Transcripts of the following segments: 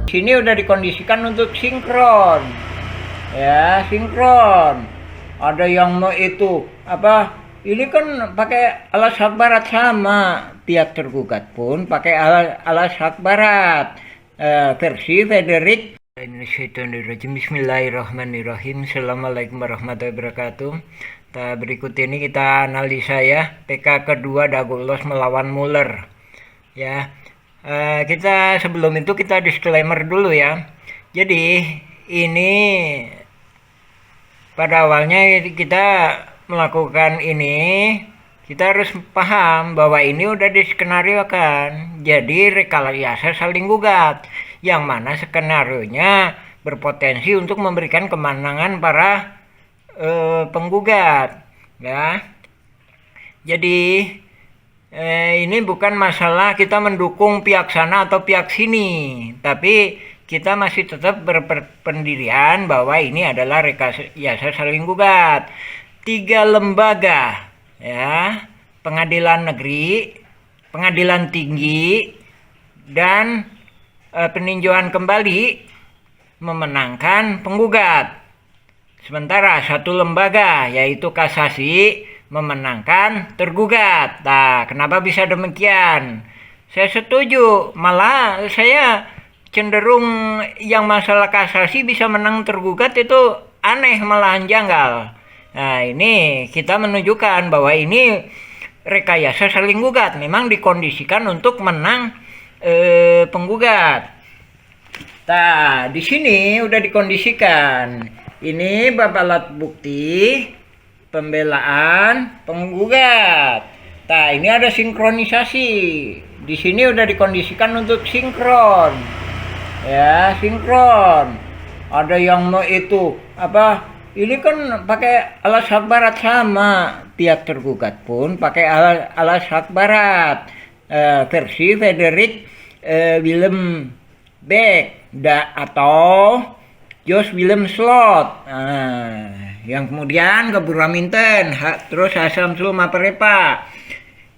Sini udah dikondisikan untuk sinkron. Ya, sinkron. Ada yang mau itu apa? Ini kan pakai alas hak barat sama. Pihak tergugat pun pakai alas hak barat. Versi Frederick. Bismillahirrahmanirrahim. Assalamualaikum warahmatullahi wabarakatuh. Berikut ini kita analisa ya PK kedua Dagulos melawan Mueller. Ya, kita sebelum itu kita disclaimer dulu ya. Jadi ini pada awalnya kita melakukan ini, kita harus paham bahwa ini udah diskenariokan. Jadi rekayasa saling gugat, yang mana skenarionya berpotensi untuk memberikan kemenangan para penggugat, ya. Jadi ini bukan masalah kita mendukung pihak sana atau pihak sini, tapi kita masih tetap berpendirian bahwa ini adalah rekayasa saling gugat. 3 lembaga, ya, pengadilan negeri, pengadilan tinggi, dan peninjauan kembali memenangkan penggugat. Sementara satu lembaga yaitu kasasi memenangkan tergugat. Nah, kenapa bisa demikian? Saya setuju, malah saya cenderung yang masalah kasasi bisa menang tergugat itu aneh, malahan janggal. Nah, ini kita menunjukkan bahwa ini rekayasa saling gugat memang dikondisikan untuk menang penggugat. Nah, di sini udah dikondisikan. Ini bab alat bukti, pembelaan, penggugat. Nah, ini ada sinkronisasi. Di sini udah dikondisikan untuk sinkron. Ya, sinkron. Ada yang mau itu apa? Ini kan pakai alas hak barat sama. Pihak tergugat pun pakai alas hak barat. Versi Frederick Willem Beck atau Josh Willem Slot. Yang kemudian ke Buraminten, terus Hasam Sulma Perepa.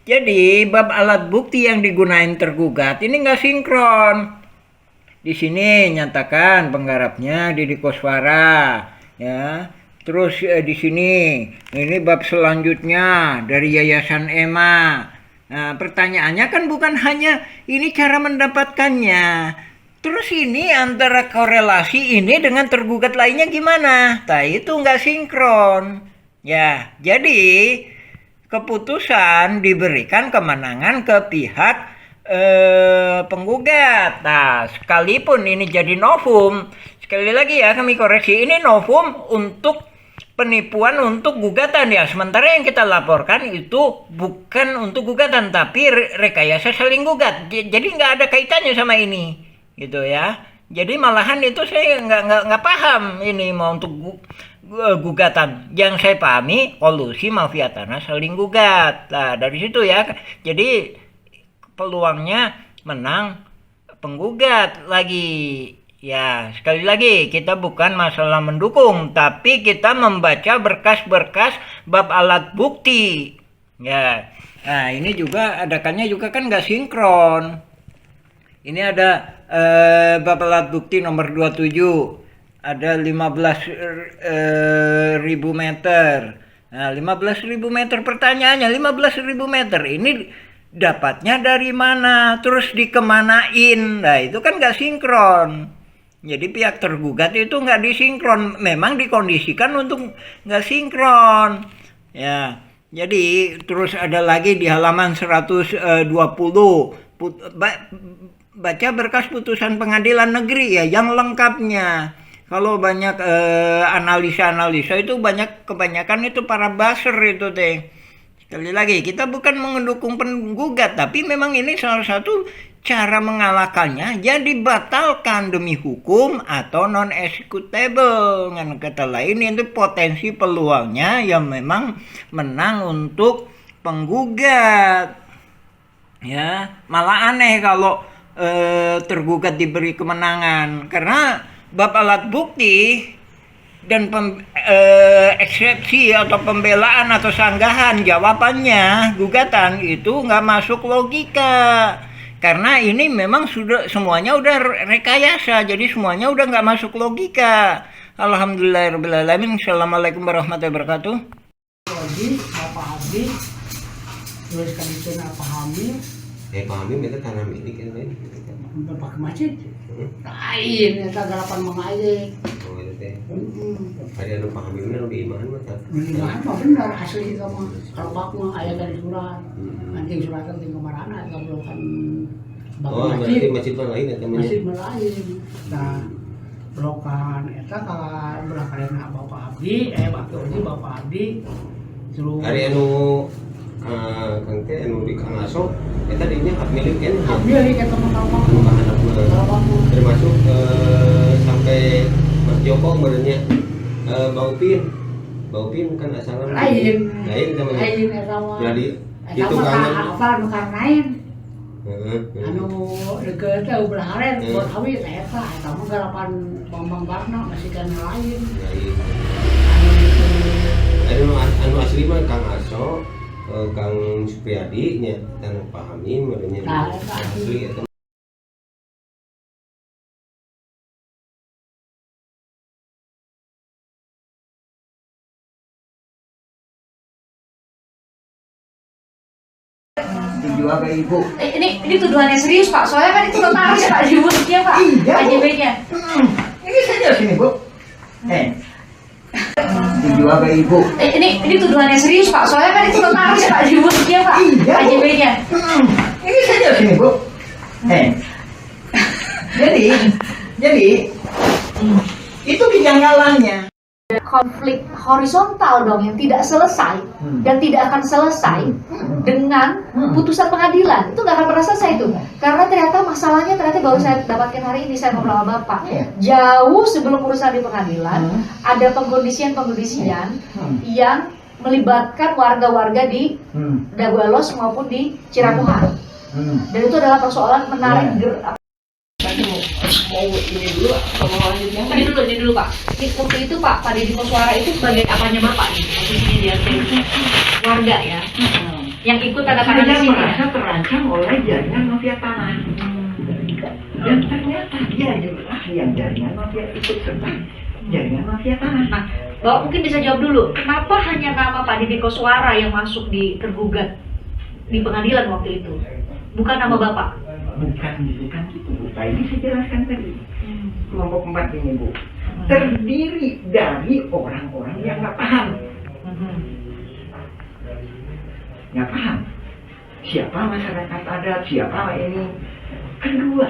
Jadi bab alat bukti yang digunain tergugat ini nggak sinkron. Di sini nyatakan penggarapnya Didi Koswara, ya. Terus di sini ini bab selanjutnya dari Yayasan EMA. Nah, pertanyaannya kan bukan hanya ini cara mendapatkannya. Terus ini antara korelasi ini dengan tergugat lainnya gimana? Nah, itu nggak sinkron. Ya, jadi keputusan diberikan kemenangan ke pihak penggugat. Nah, sekalipun ini jadi novum, sekali lagi ya kami koreksi, ini novum untuk penipuan untuk gugatan ya. Sementara yang kita laporkan itu bukan untuk gugatan, tapi rekayasa saling gugat. Jadi nggak ada kaitannya sama ini. Gitu ya. Jadi malahan itu saya nggak paham ini mau untuk gugatan. Yang saya pahami kolusi mafia tanah saling gugat. Nah, dari situ ya. Jadi peluangnya menang penggugat lagi. Ya, sekali lagi kita bukan masalah mendukung, tapi kita membaca berkas-berkas bab alat bukti. Ya. Nah, ini juga adakannya juga kan nggak sinkron. Ini ada bab alat bukti nomor 27, ada 15.000 meter. Nah, 15.000 meter, pertanyaannya 15.000 meter ini dapatnya dari mana, terus dikemanain. Nah, itu kan nggak sinkron. Jadi pihak tergugat itu nggak disinkron, memang dikondisikan untuk nggak sinkron. Ya, jadi terus ada lagi di halaman 120, baca berkas putusan pengadilan negeri ya yang lengkapnya. Kalau banyak analisa-analisa itu kebanyakan itu para buzzer itu teh. Sekali lagi kita bukan mendukung penggugat, tapi memang ini salah satu cara mengalahkannya jadi batalkan demi hukum atau non executable. Dengan kata lain itu potensi peluangnya yang memang menang untuk penggugat. Ya, malah aneh kalau tergugat diberi kemenangan karena bab alat bukti dan eksepsi atau pembelaan atau sanggahan jawabannya gugatan itu nggak masuk logika. karena ini memang sudah semuanya udah rekayasa, jadi semuanya udah nggak masuk logika. Alhamdulillahirobbilalamin. Assalamualaikum warahmatullahi wabarakatuh. Bapak Abdi terus kan apa hamil pahami mereka tanam ini kan lain pakai masjid lain eta garapan mengalir oh itu teh ada anu pahami mana lebih iman mata iman mah benar asli itu mah kalau pak mah ayat dari surat anjing surat kan tinggal marana kalau kan oh berarti masjid lain ya temannya masjid lain nah belokan eta ka berakarena Bapak Abdi Bapak Abdi terus hari anu kang teh anu di Kang Aso eta dinya hak milik kan hak milik eta mah anu kahanapna termasuk sampai Mas Joko merenya Bang Upin kan asalnya lain temannya lain eta mah jadi eta itu mah kan hafal nu kan lain anu deket teh ulah haren buat hawi eta mah garapan Bambang Barna masih kan lain anu asli mah Kang Aso Kang Supriyadi nya tanah pahami merenya asli eta Dijual ke ibu. Ini tuduhannya serius Pak, soalnya kan itu notaris Pak di musiknya Pak, Iya, Bu. KJB-nya. Ini saja sini bu. Dijual ke ibu. Ini tuduhannya serius Pak, soalnya kan itu notaris Pak di musiknya Pak, Iya, Bu. KJB-nya. Ini saja sini bu. Jadi itu kejanggalannya. Konflik horizontal dong yang tidak selesai dan tidak akan selesai dengan putusan pengadilan, itu nggak akan pernah selesai itu, karena ternyata masalahnya baru saya dapatkan hari ini, saya ngobrol sama Bapak jauh sebelum urusan di pengadilan ada pengkondisian yang melibatkan warga-warga di Dagualos maupun di Cirapuhan, dan itu adalah persoalan menarik mau ini dulu atau mau lanjutnya Ini dulu Pak. Waktu itu Pak Deddy Koswara itu sebagai apanya Bapak nih? Posisinya dia sebagai warga ya. Yang ikut tanda tangan di sini. Merasa terancam oleh jaringan mafia tanah. Dan ternyata dia juga yang jaringan mafia ikut serta jaringan mafia tanah. Nah, Bapak mungkin bisa jawab dulu, kenapa hanya nama Pak Deddy Koswara yang masuk di tergugat di pengadilan waktu itu? Bukan nama Bapak? Bukan gitu Bu. Tadi saya jelaskan tadi. Kelompok 4 ini Bu. Terdiri dari orang-orang yang nggak paham. Nggak paham. Siapa masyarakat adat, siapa ini. Kedua,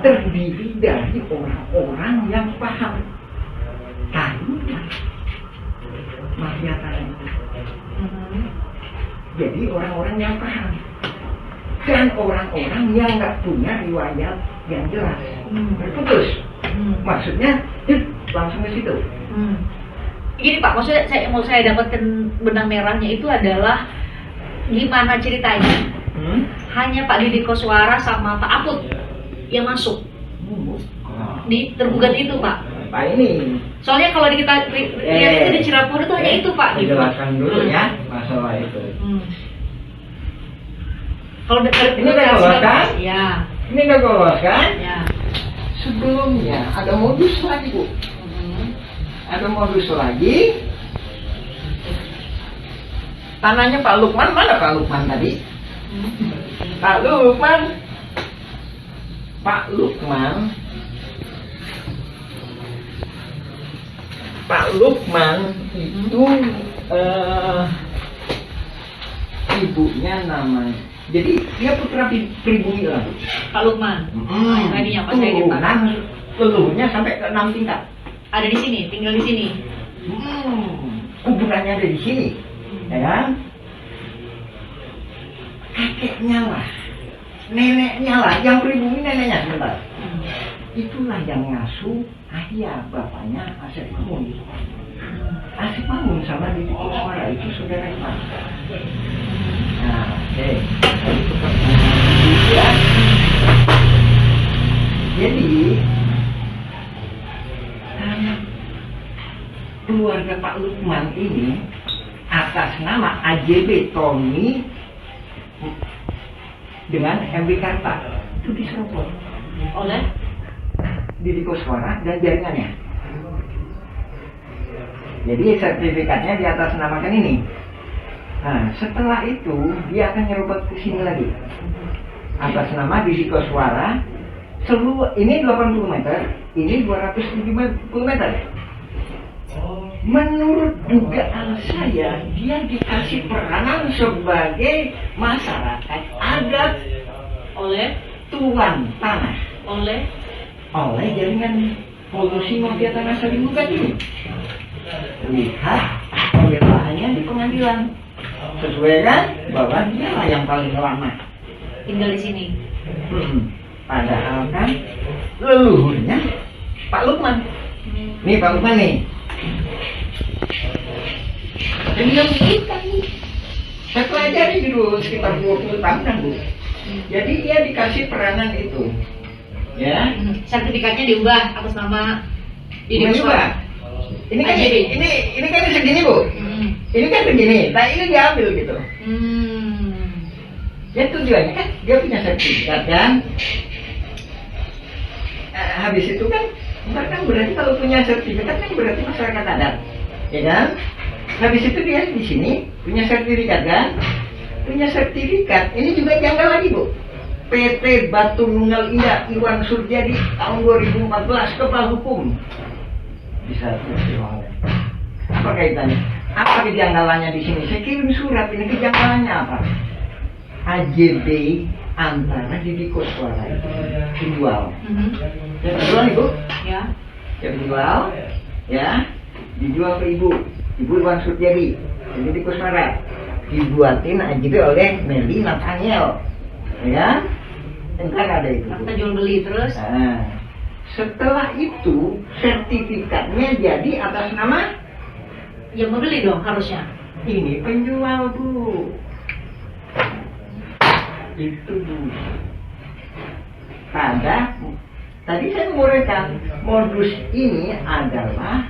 terdiri dari orang-orang yang paham. Tanya mafia tanah itu. Jadi orang-orang yang paham. Dan orang-orang yang nggak punya riwayat yang jelas, terputus. Maksudnya, langsung ke situ. Gini Pak, maksudnya mau saya dapatkan benang merahnya itu adalah gimana ceritanya? Hanya Pak Deddy Koswara sama Pak Aput yang masuk di tergugat itu Pak. Pak ini. Soalnya kalau kita lihat itu di Cirebon itu hanya itu Pak. Gitu. Jelaskan dulu ya masalah itu. Kalau ini udah lolos kan? Ya. Ini udah lolos kan? Ya. Sebelumnya ada modus lagi Bu. Ada modus lagi. Tanahnya Pak Lukman, mana Pak Lukman tadi? Pak Lukman itu ibunya namanya. Jadi dia putra pribumi lah. Pak Lukman. Tadinya pas saya di Pak. Leluhurnya sampai ke 6 tingkat. Ada di sini, tinggal di sini. Kuburannya ada di sini. Ya kan? Kakeknya lah, neneknya lah, yang pribumi neneknya sebentar. Itulah yang ngasuh ayah bapaknya Asep Mamun. Asep Mamun sama Deddy Koswara itu saudara Pak. Nah, saya tukar ya. Jadi keluarga Pak Lukman ini atas nama AJB Tommy dengan MB Karta itu diserobot Oleh Didi Koswara dan jaringannya. Jadi sertifikatnya di atas namakan ini. Nah, setelah itu dia akan nyerobot ke sini lagi. Atas nama Didi Koswara, seluruh ini 80 meter, ini 270 meter. Menurut dugaan saya, dia dikasih peranan sebagai masyarakat adat oleh tuan tanah oleh oleh jaringan polusi mafia tanah Sari Gugat ini. Lihat pembelaannya di pengadilan, sesuai kan bahwa dia lah yang paling lama tinggal di sini. Padahal kan leluhurnya Pak Lukman. Nih Pak Lukman nih. Dan dia milikan nih. Saya pelajari dulu sekitar 20 tahunan Bu. Jadi dia dikasih peranan itu. Ya. Sertifikatnya diubah atas nama Didi Bukan juga. Koswara. Ini kan AJB. ini kan segini Bu. Ini kan begini. Nah ini diambil gitu. Ya tujuannya kan dia punya sertifikat kan. Habis itu kan berarti kalau punya sertifikat kan berarti masyarakat adat, ya kan? Habis itu dia di sini punya sertifikat kan? Punya sertifikat. Ini juga janggal lagi Bu. PT Batu Nunggal Indah Iwan Surjadi tahun 2014 kepala hukum. Bisa apa kaitannya? Apa kejanggalannya di sini? Saya kirim surat ini kejanggalannya apa? AJB antara Didi Koswara itu dijual. Yang dijual Ibu? Ya. Yang dijual, ya, dijual ke Ibu Iwan Surjadi, Didi Koswara, dibuatin AJB oleh Meli Nathaniel, ya, entar ada itu. Kita jual beli terus. Nah, setelah itu sertifikatnya jadi atas nama Yang membeli dong harusnya. ini penjual Bu. Itu Bu. Tadi saya menguraikan modus ini adalah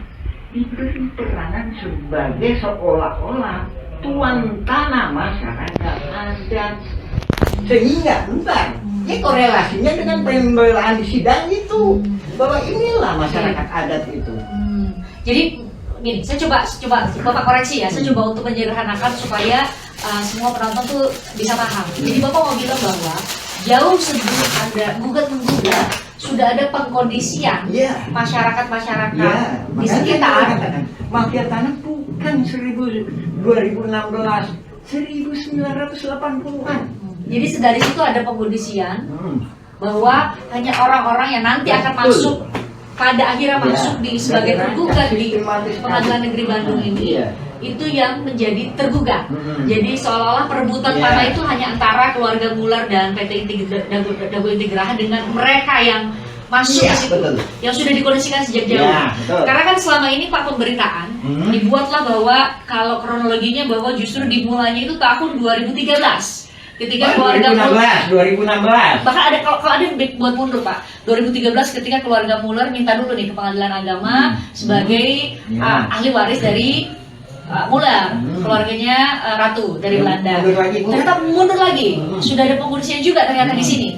diberi peranan sebagai seolah-olah tuan tanah masyarakat adat, sehingga bentar ini korelasinya dengan pembelaan di sidang itu bahwa inilah masyarakat adat itu. Jadi gini, saya coba Bapak koreksi ya. Saya coba untuk menyederhanakan supaya semua penonton tuh bisa paham. Jadi Bapak mau bilang bahwa jauh sebelum ada gugat-menggugat sudah ada pengkondisian Iya. masyarakat-masyarakat Ya, di sekitar. mafia tanah bukan 2016, 1980-an. Jadi dari situ ada pengkondisian bahwa hanya orang-orang yang nanti akan Betul. masuk pada akhirnya Ya, masuk di sebagai karena tergugat di sistematis Pengadilan Negeri Bandung ini, Iya. itu yang menjadi tergugat. Hmm. Jadi seolah-olah perebutan Iya. tanah itu hanya antara keluarga Muller dan PT Dago Integraha dengan mereka yang masuk Iya, ke situ, betul. yang sudah dikondisikan sejak jauh. Iya, betul. Karena kan selama ini Pak pemberitaan dibuatlah bahwa kalau kronologinya bahwa justru dimulainya itu tahun 2013. Ketika keluarga Muller 2016. bahkan ada kalau ada buat mundur Pak 2013 ketika keluarga Muller minta dulu nih ke Pengadilan Agama sebagai Ya. ahli waris dari Muller, keluarganya Ratu dari Belanda. Mundur lagi, Bu. Ternyata mundur lagi, sudah ada pengurusnya juga ternyata di sini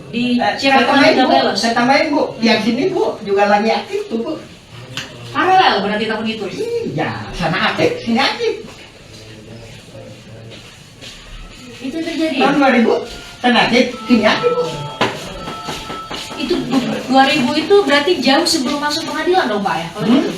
di Saya Cirebon tambahin, dan Bu. Belos. Saya tambahin Bu, yang sini Bu juga lagi aktif tuh Bu. Paralel berarti tahun itu. Iya, sana aktif, sini aktif. Itu terjadi. Tahun 2000 sana aktif, sini aktif Bu. Itu 2000 itu berarti jauh sebelum masuk pengadilan dong Pak ya kalau gitu.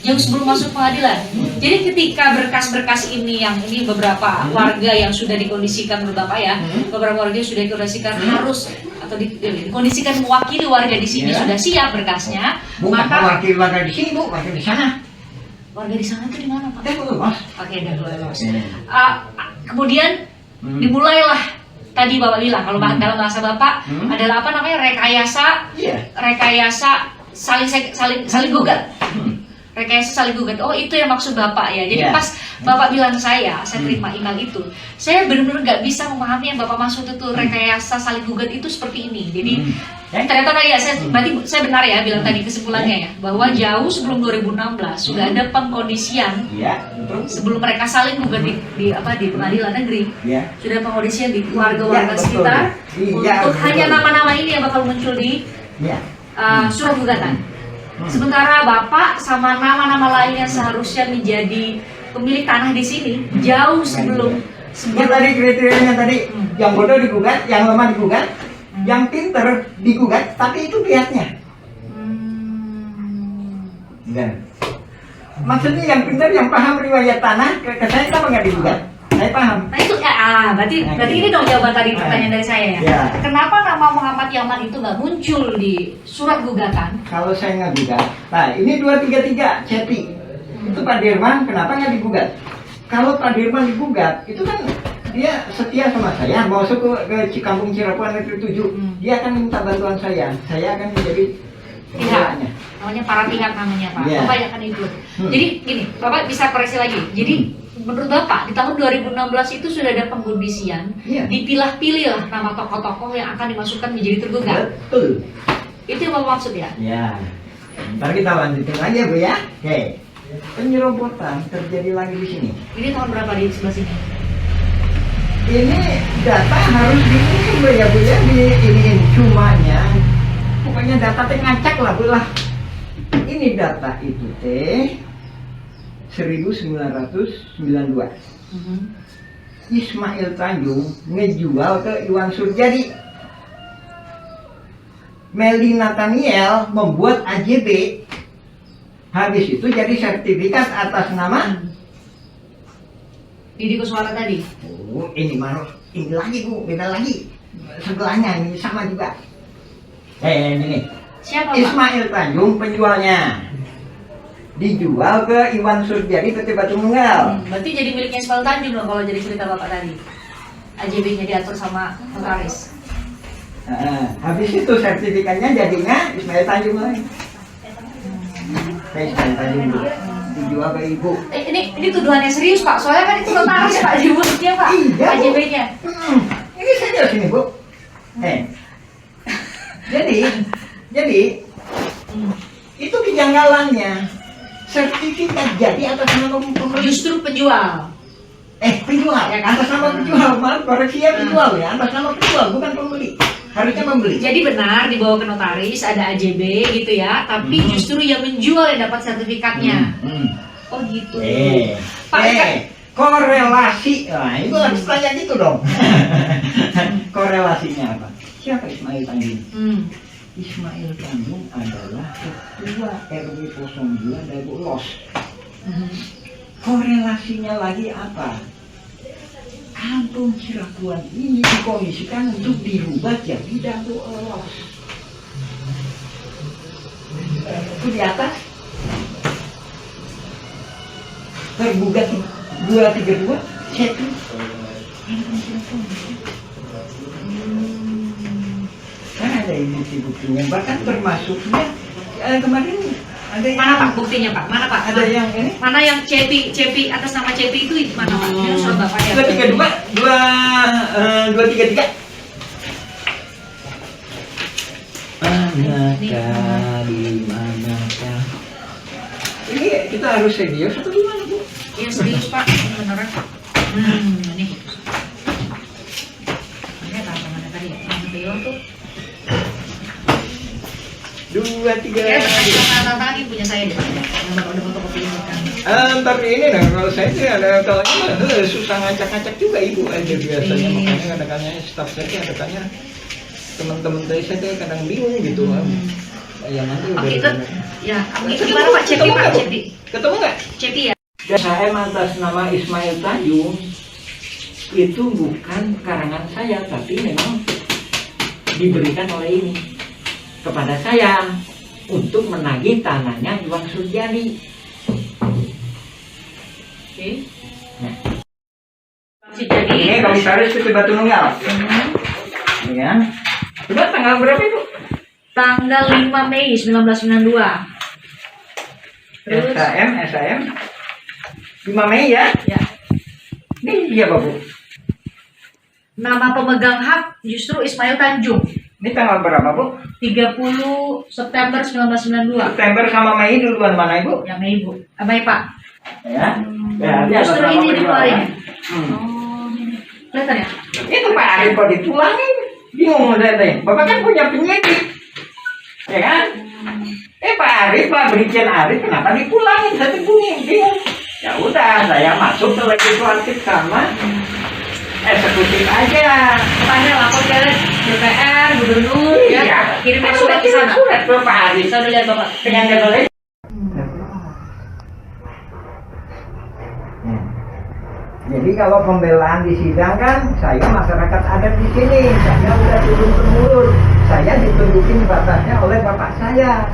Jauh sebelum masuk pengadilan. Jadi ketika berkas-berkas ini yang ini beberapa warga yang sudah dikondisikan menurut Bapak ya, beberapa warga yang sudah dikondisikan harus atau dikondisikan mewakili warga di sini Ya. sudah siap berkasnya, Bukan maka wakil warga di sini Bu, wakil di sana. warga di sana itu di mana Pak? Betul Mas. Oke, dan kemudian dimulailah tadi Bapak bilang kalau dalam bahasa Bapak adalah apa namanya rekayasa saling gugat. Rekayasa saling gugat. Oh, itu yang maksud Bapak ya. Jadi Iya. pas Bapak bilang saya terima email itu, saya benar-benar nggak bisa memahami yang Bapak maksud itu rekayasa saling gugat itu seperti ini. Jadi Ternyata tadi ya, berarti saya benar ya bilang tadi kesimpulannya ya, bahwa jauh sebelum 2016 sudah ada pengkondisian. Iya, betul. Sebelum mereka saling gugat di pengadilan negeri, Iya. sudah pengkondisian di warga-warga Iya, betul. sekitar Iya, untuk betul. hanya nama-nama ini yang bakal muncul di Iya. surat gugatan. Sementara Bapak sama nama-nama lain yang seharusnya menjadi pemilik tanah di sini jauh sebelum Yang tadi kriterianya tadi, yang bodoh digugat, yang lemah digugat, yang pinter digugat, tapi itu pihaknya. Dan maksudnya yang pintar, yang paham riwayat tanah, ke saya kenapa nggak digugat? Saya paham. Nah itu berarti ini dong jawaban tadi pertanyaan dari saya ya. Ya. Kenapa nama Muhammad Yaman itu nggak muncul di surat gugatan? Kalau saya nggak gugat, nah ini 233 Cepi, itu Pak Dirman, kenapa nggak digugat? Kalau Pak Dirman digugat, itu kan dia setia sama saya, mau masuk ke Cikampung Cirebon Negeri 7, dia akan minta bantuan saya akan menjadi pihaknya. Namanya para pihak namanya Pak. Iya. Bapak yang akan ikut. Jadi gini, Bapak bisa koreksi lagi. Jadi menurut Bapak di tahun 2016 itu sudah ada pengkondisian, Iya. dipilah-pilih lah nama tokoh-tokoh yang akan dimasukkan menjadi tergugat. Betul. Itu yang Bapak maksud ya? Ya, ntar kita lanjutin lagi ya Bu ya. Oke, penyerobotan terjadi lagi di sini. Ini tahun berapa di sebelah sini? Ini data harus diisi Bu ya Bu ya, diiniin cumanya. Pokoknya data teh ngacak lah Bu lah. Ini data itu teh 1992. Ismail Tanjung ngejual ke Iwan Surjadi. Meldi Nathaniel membuat AJB. Habis itu jadi sertifikat atas nama Didi Kuswara tadi. Oh, ini lagi Bu, beda lagi. Sebelahnya ini sama juga. Ini. Siapa Pak? Ismail Tanjung penjualnya. Dijual ke Iwan Surjadi PT Batu Nunggal. Berarti jadi miliknya Ismail Tanjung dong kalau jadi cerita Bapak tadi. AJB-nya diatur sama notaris. Habis itu sertifikatnya jadinya Ismail Tanjung lagi. Ismail Tanjung Bu. Dijual ke Ibu. Ini tuduhannya serius Pak, soalnya kan itu notaris Pak disebutnya Pak, Iya, Bu. AJB-nya. Ini saja sini Bu. Jadi itu kejanggalannya. Sertifikat jadi atas nama pembeli. Justru penjual. Penjual ya, atas nama penjual, maaf koreksi ya, penjual ya, atas nama penjual bukan pembeli. Harusnya membeli. Jadi benar dibawa ke notaris ada AJB gitu ya, tapi justru yang menjual yang dapat sertifikatnya. Oh gitu. Pak, Korelasi. Nah, itu harus tanya gitu dong. Korelasinya apa? Siapa Ismail Tanjung? Ismail Tanjung adalah ketua RW 02 Dago Los. Korelasinya lagi apa? Kampung Cirebon ini dikondisikan untuk dirubah jadi Dago Los. Itu di atas tergugat 232 Cepi. Kan ada bukti-buktinya, bahkan termasuknya kemarin ada yang mana Pak buktinya Pak? Mana Pak? ada yang ini Mana yang Cepi atas nama Cepi itu mana Pak? Ini surat Bapak ya. 233. Manakah di manakah? Ini kita harus serius atau gimana Bu? Iya serius Pak, beneran. Ini ini apa mana tadi ya? Yang video tuh. 2, 3. Ya, tanda-tanda ini punya saya deh. Yang Bapak udah fotokopi ini kan. Tapi ini nah, kalau saya sih ada kalanya susah ngacak-ngacak juga Ibu aja biasanya, makanya kadang-kadang staff saya kadang-kadang teman-teman saya tuh kadang bingung gitu. Ya nanti udah. Itu ya, itu gimana Pak Cepi Pak Cepi? Ketemu nggak? Cepi ya. SHM atas nama Ismail Tanjung itu bukan karangan saya, tapi memang diberikan oleh ini kepada saya untuk menagih tanahnya Iwan Surjadi. Oke. Nah. Jadi Ini komisaris PT Batu Nunggal. Ya. Coba tanggal berapa itu? tanggal 5 Mei 1992. Terus SHM 5 Mei ya? ya, Ini siapa Bu? nama pemegang hak justru Ismail Tanjung. Ini tanggal berapa, Bu? 30 September 1992. September sama Mei duluan mana, Ibu? Yang Ibu. Baik, Pak. Ya. Ya, dia Justru atas nama ini beliau. dikeluarin. Hmm. Oh, ini. Kelihatan ya? Itu Pak Arif kok dipulangin. Bingung saya teh. Bapak kan punya penyidik. Ya kan? Pak Arif, Pak Brigjen Arif kenapa dipulangin? Saya tuh bingung. Ya udah, saya masuk ke legislatif sama eksekutif aja. Tanya lapor ke DPR, gubernur, Iya. ya. Kirim surat ke sana. Surat ke Pak Arif. Saya udah lihat Bapak. Dengan jadwalnya. Jadi kalau pembelaan di sidang kan, saya masyarakat adat di sini, saya udah turun temurun, saya ditunjukin batasnya oleh bapak saya.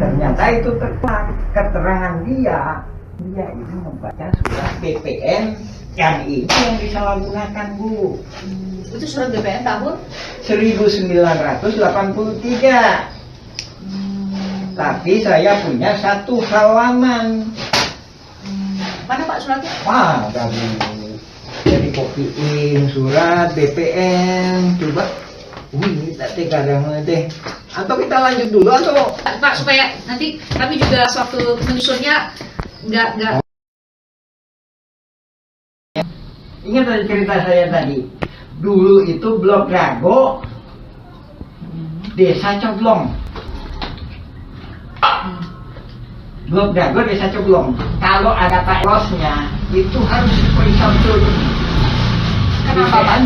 Ternyata itu terang keterangan dia itu membaca surat BPN yang ini yang disalahgunakan, Bu. Itu surat BPN tahun 1983. Tapi saya punya 1 halaman. mana Pak suratnya? Wah, dari copying surat BPN, coba. Ini tadi kadang teh. Atau kita lanjut dulu atau Pak, supaya nanti kami juga suatu menyusunnya nggak. ingat tadi cerita saya tadi. Dulu itu Blok Dago, Desa Coblong. Blok Dago, Desa Coblong. Kalau ada Pak Losnya, itu harus diperiksa betul. Kenapa, Pak?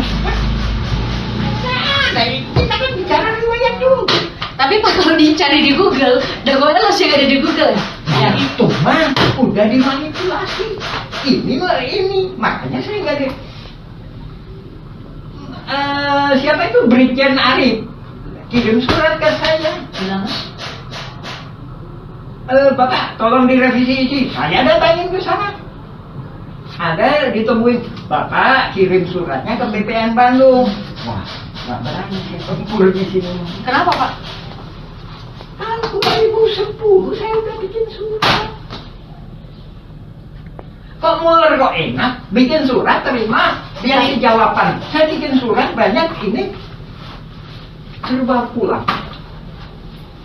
Nah, kita kan bicara riwayat dulu. Tapi Pak kalau dicari di Google, dagonya langsung ada di Google. Ya itu mah udah dimanipulasi. Ini makanya saya nggak di. Siapa itu Brigjen Arif kirim surat ke saya. Bilang, Bapak tolong direvisi ini. Saya datangin ke sana. Ada ditemuin Bapak kirim suratnya ke BPN Bandung. Wah, nggak berani saya tempur di sini. kenapa Pak? Tahun 2010 saya udah bikin surat. Kok Muller kok enak? Bikin surat terima, biar si jawaban. Saya bikin surat banyak ini serba pulang.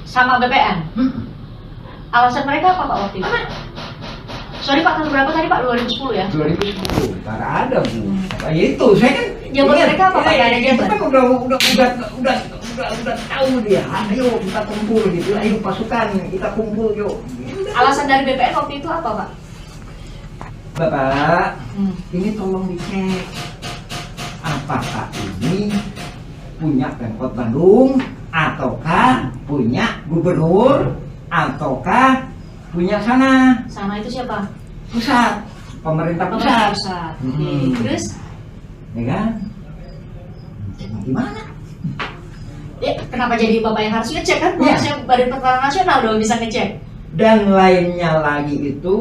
Sama BPN. Alasan mereka apa Pak waktu itu? Sorry Pak, tahun berapa tadi Pak? 2010 ya? 2010, karena ada Bu. Nah, itu saya kan. Jawaban mereka apa, Pak? Nggak ada Itu jawaban? kan udah tahu dia. Ayo kita kumpul gitu. Ayo pasukan kita kumpul yuk. Alasan dari BPN waktu itu apa Pak? Bapak, ini tolong dicek apakah ini punya Pemkot Bandung ataukah punya gubernur ataukah punya sana Sama itu siapa? pusat, pemerintah Pemerintah pusat. pusat. Oke. Hmm. Terus? Ya kan? Cek gimana? Ya, kenapa jadi Bapak yang harus ngecek kan? Ya. Harusnya Badan Pertahanan Nasional dong bisa ngecek. Dan lainnya lagi itu,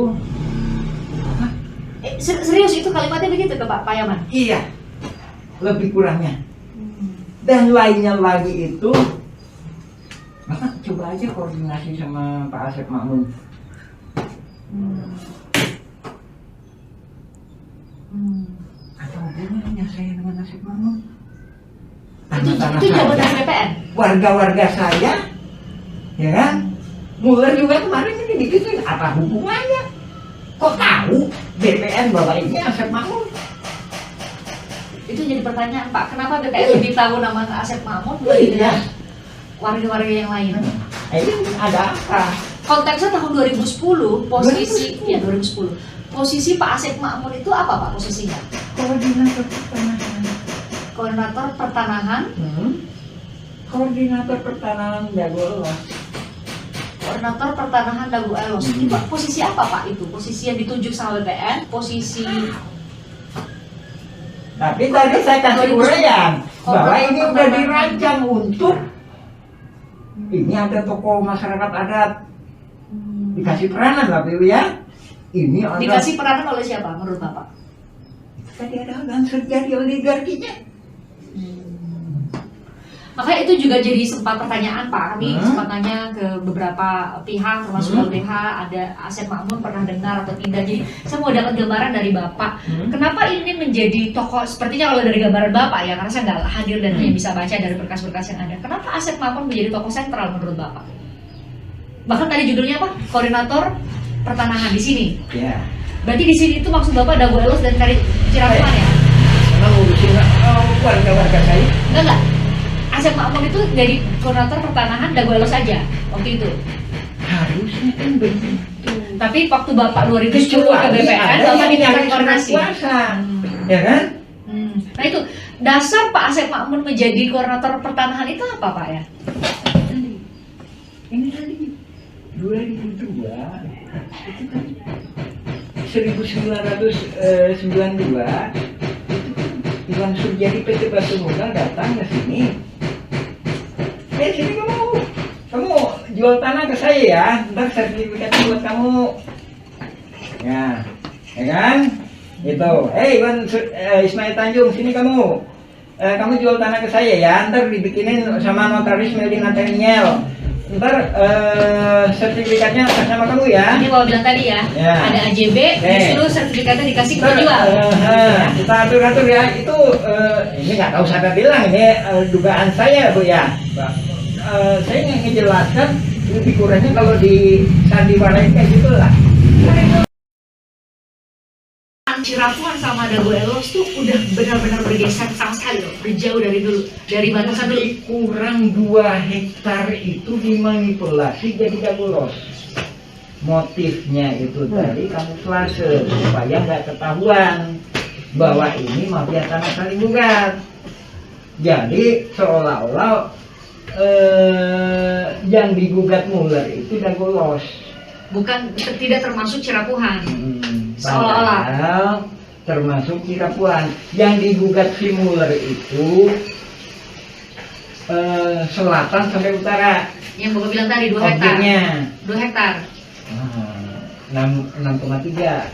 Serius itu kalimatnya begitu ke Pak Yaman? iya, lebih kurangnya. Dan lainnya lagi itu, Bapak coba aja koordinasi sama Pak Asep Makmun. Apa hubungannya saya dengan Asep Makmun? Itu jabatan BPN? Warga-warga saya, ya kan? Muller juga kemarin ini dibikin, apa hubungannya? Kok tahu BPN bahwa ini Asep Makmun? Itu jadi pertanyaan Pak, kenapa BPN lebih tahu nama Asep Makmun dibanding warga-warga yang lain? Ini ada apa? Konteksnya tahun 2010, posisi ya 2010. Posisi Pak Asep Makmun itu apa Pak posisinya? Koordinator pertanahan. Koordinator pertanahan. Koordinator pertanahan Dago Elos. Koordinator pertanahan Dago Elos. Itu Pak, posisi apa Pak itu? Posisi yang ditunjuk sama BPN, posisi Tapi tadi saya kasih uraian bahwa ini udah dirancang untuk ini ada tokoh masyarakat adat dikasih peranan lah Bu ya. Ini ada dikasih peranan oleh siapa menurut Bapak? tadi ada dan terjadi oligarkinya. Makanya itu juga jadi sempat pertanyaan Pak. Kami sempat nanya ke beberapa pihak termasuk LBH, ada Asep Makmun pernah dengar atau tidak. Jadi saya mau dapat gambaran dari Bapak. Kenapa ini menjadi tokoh, sepertinya kalau dari gambaran Bapak ya, karena saya nggak hadir dan hanya bisa baca dari berkas-berkas yang ada. Kenapa Asep Makmun menjadi tokoh sentral menurut Bapak? Bahkan tadi judulnya apa? Koordinator pertanahan di sini. Ya. Berarti di sini itu maksud Bapak Dago Elos dan Kari Cirakuan ya? Memang ngurusin warga-warga saya. Enggak. Asep Makmun itu jadi koordinator pertanahan Dago Elos saja waktu itu. Harusnya kan begitu. Tapi waktu Bapak 2010 ke BPN, Bapak diminta koordinasi. Ya kan? Nah itu dasar Pak Asep Makmun menjadi koordinator pertanahan itu apa Pak ya? Ini tadi 2002 itu kan 1992 Iwan Suryadi PT Batu Nunggal datang ke sini. Sini kamu jual tanah ke saya ya, ntar sertifikatnya buat kamu. Ya kan? Itu. Iwan Ismail Tanjung, sini kamu. Kamu jual tanah ke saya ya, ntar dibikinin sama notaris Meldi Nathaniel. Ntar sertifikatnya atas nama kamu ya. Ini bawa bilang tadi ya, ada AJB, disuruh sertifikatnya dikasih ke penjual. Kita atur-atur ya, itu ini nggak tahu siapa bilang, ini dugaan saya Bu ya. Saya nggak ngejelaskan, lebih kurangnya kalau di sandiwara kayak gitu lah. Cirakuan sama Dago Elos tuh udah benar-benar bergeser sama sekali loh, berjauh dari dulu, dari batasan dulu. Kurang 2 hektar itu dimanipulasi jadi Dago Elos. Motifnya itu tadi kamuflase supaya nggak ketahuan bahwa ini mafia tanah saling gugat. Jadi seolah-olah yang digugat Muller itu Dago Elos. Bukan, tidak termasuk Cirakuan. Seolah-olah termasuk Cirakuan. Yang digugat si Muller itu selatan sampai utara. Yang Bapak bilang tadi 2 hektar. Objeknya 2 hektar. 6,3.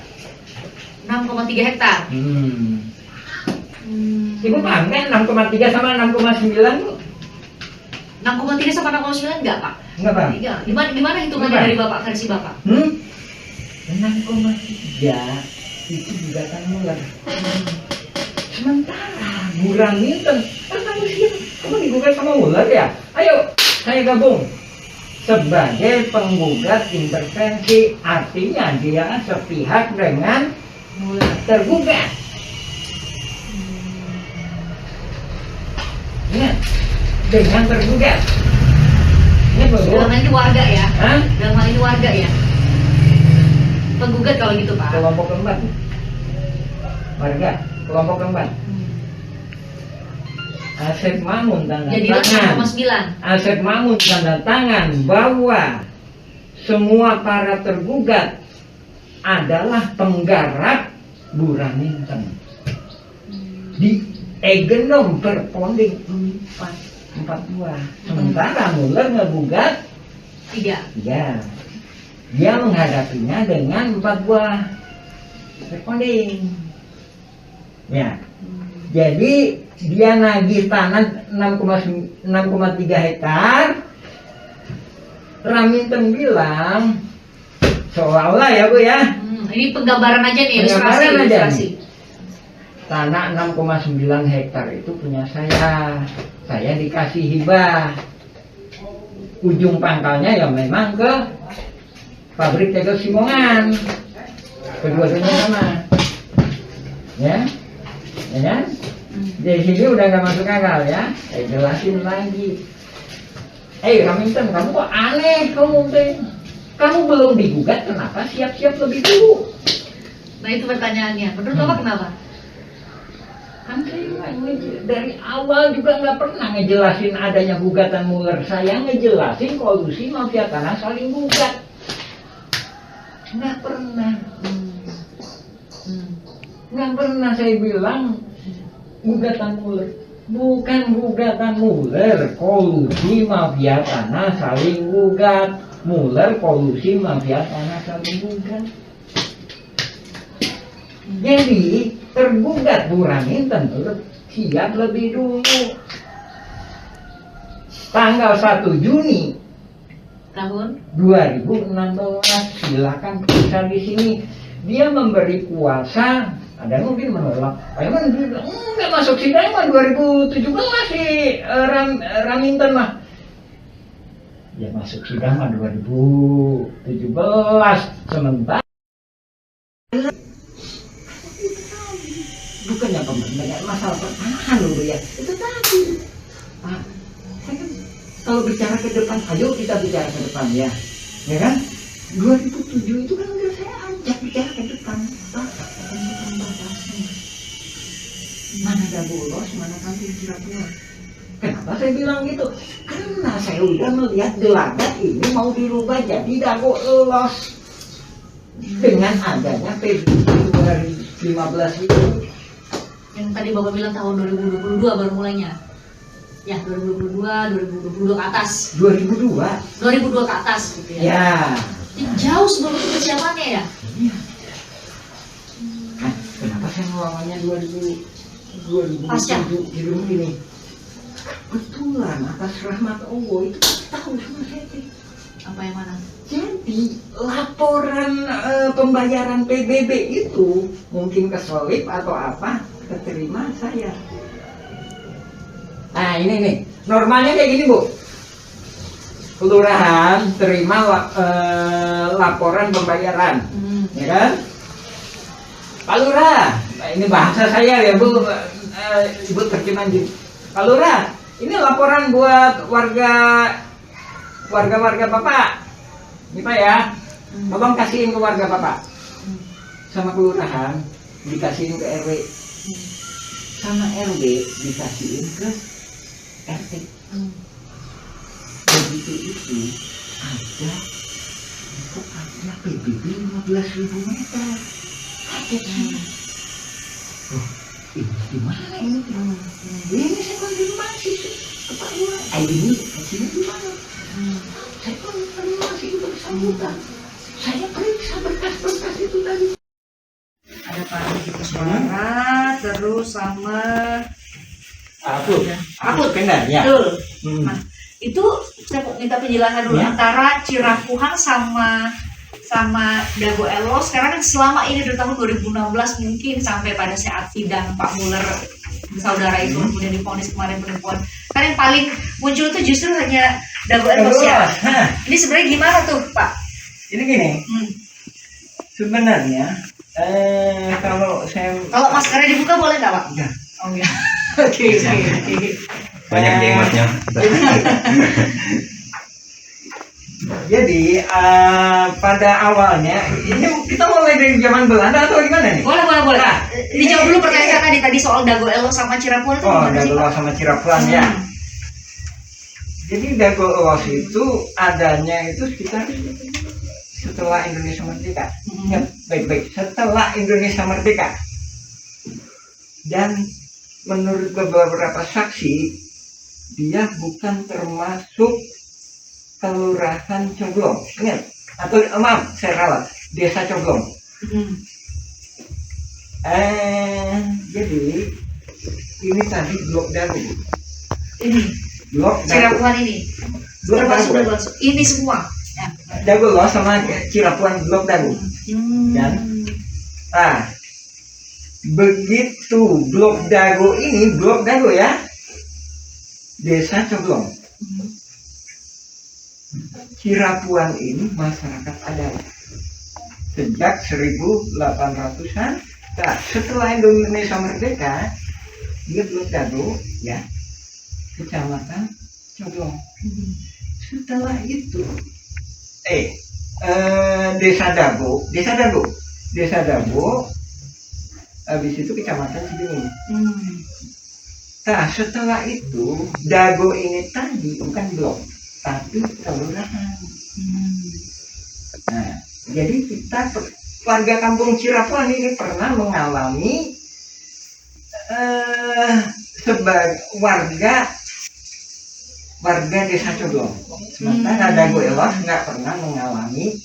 6,3 hektar. Ibu paham kan 6,3 sama 6,9? 6,3 sama 6,9 enggak Pak? Enggak Pak? Gimana hitungannya Enggak. dari Bapak, versi Bapak? 6,3 itu gugatan Muller. Sementara Burhan Minten, kamu digugat sama Muller ya? Ayo, saya gabung sebagai penggugat intervensi, artinya dia sepihak dengan tergugat. Ya, dengan tergugat. Ini Dalam hal ini warga ya? Hah? Dalam hal ini warga ya? Penggugat kalau gitu Pak. Kelompok keempat. Warga, kelompok keempat. Asep Makmun tanda Jadi tangan. 6,9. Asep Makmun tanda tangan bahwa semua para tergugat adalah penggarap Burhan Minten. Di Egenom Perponding 442. Sementara Muller ngegugat 3. ya, dia menghadapinya dengan 4 buah perponding. Ya, jadi dia nagih tanah 6,3 hektar. Raminten bilang seolah-olah ya Bu ya, Ini penggambaran aja nih, Penggambaran aja ilustrasi. tanah 6,9 hektar itu punya saya dikasih hibah. Ujung pangkalnya ya memang ke pabrik tegel Simongan, kedua-duanya sama, ya kan? Dari sini udah nggak masuk akal ya. Saya jelasin lagi. Raminten, kamu kok aneh kamu belum digugat, kenapa siap-siap lebih dulu? Nah itu pertanyaannya, menurut Bapak kenapa? Kan saya dari awal juga nggak pernah ngejelasin adanya gugatan Muller. Saya ngejelasin kolusi mafia tanah saling gugat. Nggak pernah. Nggak pernah saya bilang gugatan Muller. Bukan gugatan Muller, kolusi mafia tanah saling gugat. Muller kolusi mafia tanah saling gugat. Jadi tergugat Burhan Minten siap lebih dulu. tanggal 1 Juni Tahun 2016, silakan periksa di sini. Dia memberi kuasa, ada yang mungkin menolak. Pak Iman bilang, nggak masuk sidang mah 2017 si Raminten mah. Ya masuk sidang mah 2017, sementara bukannya pembenaran masalah pertahanan dulu ya. Itu tadi. Pak, saya kan kalau bicara ke depan, ayo kita bicara ke depan ya. Ya kan? 2007 itu kan udah saya ajak bicara ke depan. Pak, tentukan batasnya. Mana ada bolos, mana kampung Cirebon. Kenapa saya bilang gitu? Karena saya udah melihat gelagat ini mau dirubah jadi dago elos. Dengan adanya PBB 2015 itu. yang tadi Bapak bilang tahun 2022 baru mulainya. Ya, 2022, 2022 ke atas. 2002. 2002 ke atas gitu ya. Ya. Ini jauh sebelum itu persiapannya ya. Iya. Nah, kenapa saya melawannya 2007 Pasca. di rumah ini? Kebetulan atas rahmat Allah itu tahu sama saya. Apa yang mana? Jadi laporan pembayaran PBB itu mungkin keselip atau apa keterima saya. Nah ini nih normalnya kayak gini Bu. Kelurahan terima laporan pembayaran, ya kan? Pak Lurah, nah, ini bahasa saya ya Bu, Ibu terjemahan gini. Pak Lurah, ini laporan buat warga Bapak. Ini Pak ya, tolong kasihin ke warga Bapak. Sama kelurahan dikasihin ke RW, sama RW dikasihin ke RT. Begitu itu ada PBB 15.000 meter. Oh, ini gimana ini? Ini saya konfirmasi ke Pak Lurah. Ini hasilnya gimana? Saya konfirmasi itu bersangkutan. Saya periksa berkas-berkas itu tadi. Ada Pak Diki Suara, terus sama Akut benar ya. betul. Nah, itu saya mau minta penjelasan dulu Ya. antara Cirapuhan sama Dago Elos. Sekarang kan selama ini dari tahun 2016 mungkin sampai pada saat sidang Pak Muller saudara itu kemudian divonis kemarin penipuan. Karena yang paling muncul itu justru hanya Dago Elos ya. Nah, Ini sebenarnya gimana tuh Pak? ini gini, Hmm. sebenarnya kalau saya Kalau maskernya dibuka boleh nggak Pak? ya, Oh ya. Oke. Banyak jengotnya. Jadi pada awalnya ini kita mulai dari zaman Belanda atau gimana nih? Boleh. Nah, Dijawab dulu pertanyaan tadi soal Dago Elos sama Cirapuhan itu Oh, gimana sih Dago Pak? sama Cirapuhan ya. Hmm. Jadi Dago Elos itu adanya itu sekitar setelah Indonesia merdeka. Ingat baik-baik, setelah Indonesia merdeka. Dan menurut beberapa saksi, dia bukan termasuk kelurahan Coblong. Ingat? Atau maaf, saya salah, desa Coblong. Hmm. Jadi ini tadi blok Dago. Ini Blok Dago. Cirapuhan ini Blok termasuk Dago. ini semua. Ya. Dago loh sama Cirapuhan blok Dago. Dan nah, begitu blok Dago ini, blok Dago ya, desa Coblong. Cirapuhan ini masyarakat adat sejak 1800-an. Nah, setelah Indonesia merdeka, dia blok Dago ya, kecamatan Coblong. Setelah itu desa Dago, habis itu kecamatan Cibenying. Nah, setelah itu Dago ini tadi bukan blok, tapi kelurahan. Nah, jadi kita warga kampung Cirapuhan ini pernah mengalami sebagai warga desa Coblong. Sementara Dago Elos nggak pernah mengalami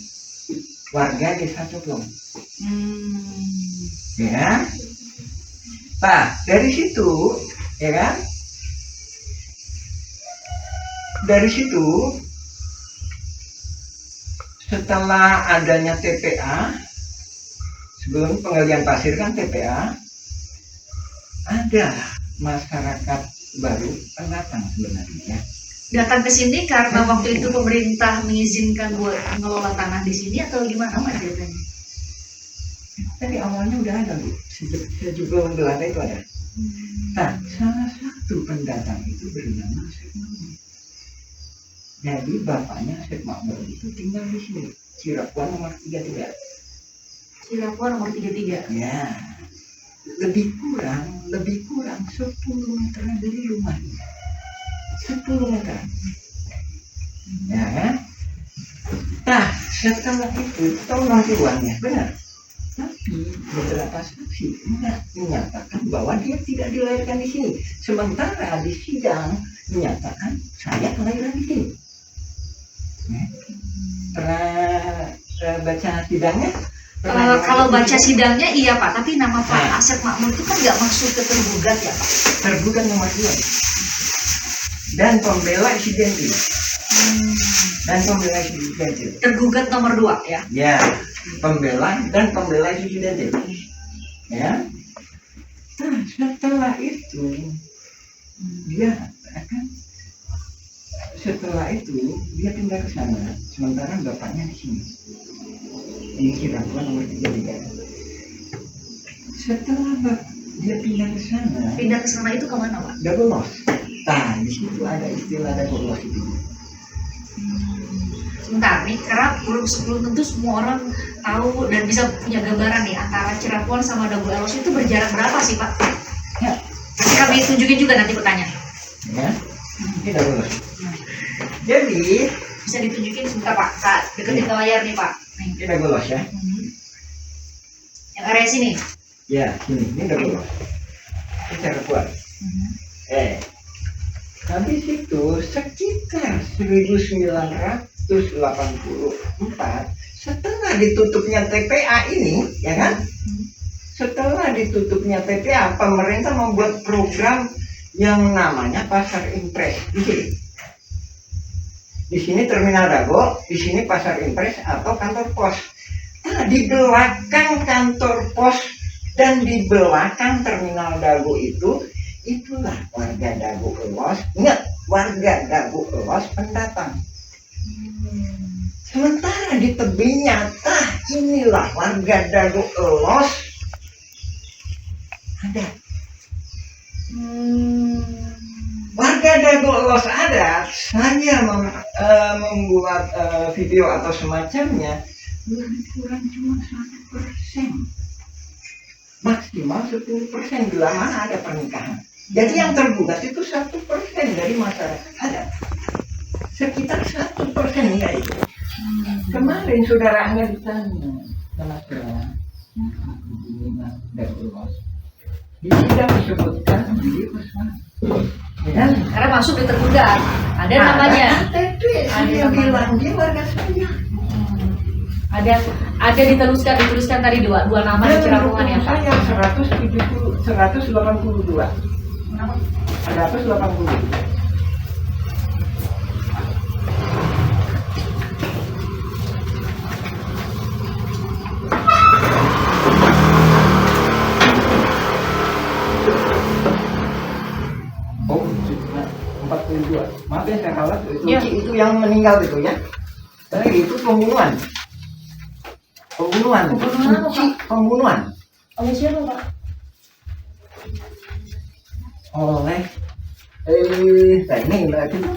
warga desa Coblong. Ya. Nah, dari situ, ya kan? dari situ setelah adanya TPA, sebelum penggalian pasir kan TPA, ada masyarakat baru pendatang sebenarnya. Datang ke sini karena waktu itu pemerintah mengizinkan buat mengelola tanah di sini atau gimana Mas ceritanya? Dari awalnya udah ada Bu, sebelum Belanda itu ada. Nah, salah satu pendatang itu bernama Syekh Mahmud. Jadi bapaknya Syekh Mahmud itu tinggal di sini, Cirebon nomor 33. Cirebon nomor 33. Ya, lebih kurang 10 meter dari rumahnya. 10 meter. Ya kan? Nah, setelah itu tahun 60-an ya, benar. Tapi beberapa saksi menyatakan bahwa dia tidak dilahirkan di sini. Sementara di sidang menyatakan saya kelahiran di sini. Ya. Pernah baca sidangnya? Kalau baca sidangnya iya Pak, tapi nama Pak Asep Makmur itu kan nggak masuk ke tergugat ya Pak? Tergugat nomor 2. Dan pembela insidentil. Tergugat nomor 2 ya? Ya, pembela insidentil. Ya. Nah, setelah itu dia pindah ke sana. Sementara bapaknya di sini. Ini Cirebon nomor 33. Setelah dia pindah ke sana. Pindah ke sana itu kemana Pak? Double loss. Nah, di situ ada istilah double loss itu. Sebentar nih, karena belum tentu semua orang tahu dan bisa punya gambaran nih antara Cirebon sama double loss itu berjarak berapa sih Pak? Ya. Nanti kami tunjukin juga nanti pertanyaan. Ya, ini double loss. Jadi Bisa ditunjukin sebentar Pak, saat deketin ke layar nih Pak. Nih. ini double loss ya. Yang area sini. Ya, ini double loss. Ini Cirebon. Habis itu sekitar 1984 setelah ditutupnya TPA ini, ya kan? Setelah ditutupnya TPA, pemerintah membuat program yang namanya Pasar Impres di sini. Di sini Terminal Dago, di sini Pasar Impres atau kantor pos. Nah, di belakang kantor pos dan di belakang Terminal Dago itulah warga Dago Elos. Ingat, warga Dago Elos pendatang. Sementara di tebingnya, inilah warga Dago Elos ada. Warga Dago Elos ada. Saya membuat video atau semacamnya lebih kurang cuma 1%. Maksimal 10% bila mana ada pernikahan. Jadi yang tergugat itu 1% dari masyarakat ada. Sekitar 1% ya itu. Kemarin saudaranya ditanya, kenapa di sidang disebutkan dia pesawat. Ya, Karena masuk di tergugat. Ada namanya. KTP saya bilang dia warga saya. Ada dituliskan tadi dua nama di Cirebon ya Pak. Saya 182. 182. Oh, 42. Maaf ya saya kalah itu yang meninggal itu ya. Itu pembunuhan. Pembunuhan apa, Pak? Pembunuhan. Oleh siapa Pak? Oleh ini lah kita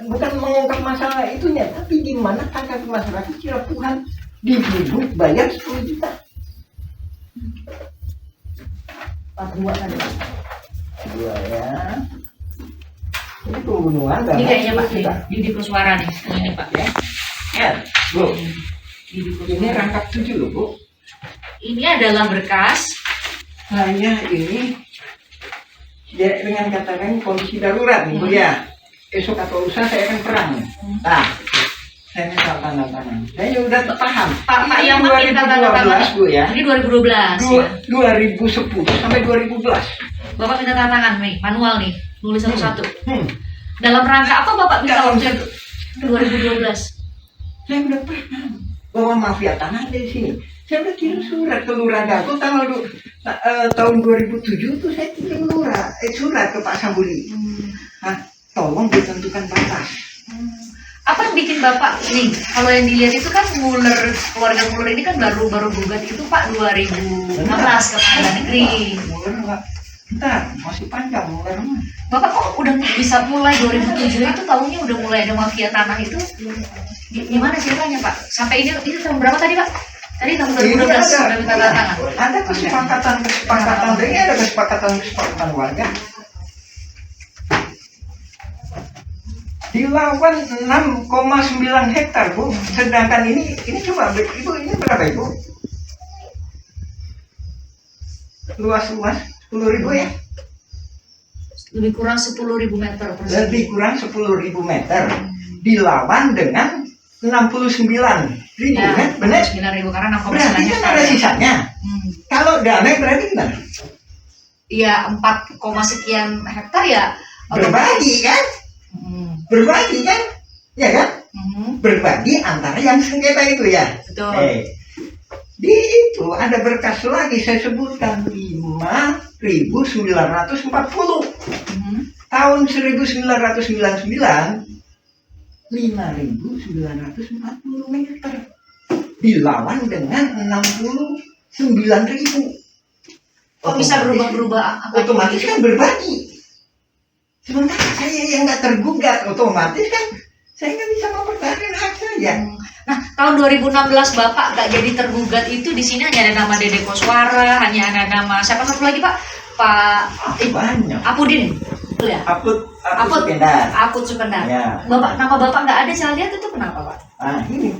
bukan mengungkap masalah itunya, tapi gimana hak masyarakat Cirebon dihidup bayar 10 juta. 42 tadi. Dua ya. Ini pembunuhan. Ini kayaknya Pak Didi Kuswara nih. Ini Pak ya. Ya, Bu. Ini rangkap 7 loh, Bu. Ini adalah berkas. Saya ini ya, dengan katakan kondisi darurat nih Bu ya. Esok atau lusa saya akan perang. Nah, saya minta tanda tangan. Saya udah paham. Pak yang minta tanda tangan Bu ya. Ini 2012 ya. 2010 sampai 2012. Bapak minta tanda tangan nih, manual nih, nulis satu-satu. Dalam rangka apa Bapak minta waktu itu? 2012. Saya udah pernah bawa mafia tanah dari sini. Saya udah kirim surat ke Lurah Dago tahun 2007 tuh saya kirim surat ke Pak Sambuli. Tolong ditentukan batas. Apa yang bikin Bapak nih? Kalau yang dilihat itu kan keluarga Muller ini kan baru gugat itu Pak 2016 ke Pengadilan Negeri. Muller enggak. Bentar, masih panjang Muller mah. Bapak kok udah bisa mulai 2007 itu tahunnya udah mulai ada mafia tanah itu? Gimana ceritanya Pak? Sampai ini tahun berapa tadi Pak? Tadi tahun 2012 udah minta tanda tangan. Ada kesepakatan ini ada kesepakatan warga. Dilawan 6,9 hektar Bu. Sedangkan ini coba Ibu ini berapa Ibu? Luas 10.000 ya? Lebih kurang 10.000 meter persegi. Lebih kurang 10.000 meter. Dilawan dengan 69.000 Ya, benar? 9.000 karena 6,9 Berarti kan hektar. ada sisanya. Kalau damai berarti gimana? Iya 4, sekian hektar ya. Berbagi kan? Hmm. Berbagi kan? Ya kan? Hmm. Berbagi antara yang sengketa itu ya. Betul. Di itu ada berkas lagi saya sebutkan 5.940. Tahun 1999 5.940 meter dilawan dengan 69.000. Kok bisa berubah-berubah? Otomatis kan berbagi. Sementara saya yang nggak tergugat, otomatis kan saya nggak bisa mempertahankan hak saya. Nah, tahun 2016 Bapak nggak jadi tergugat itu di sini hanya ada nama Dede Koswara, hanya ada nama siapa satu lagi Pak? Banyak. Apudin. Betul ya? Apud Supendar. Apud Supendar. Ya. Nama Bapak nggak ada, saya lihat itu kenapa Pak? Ini.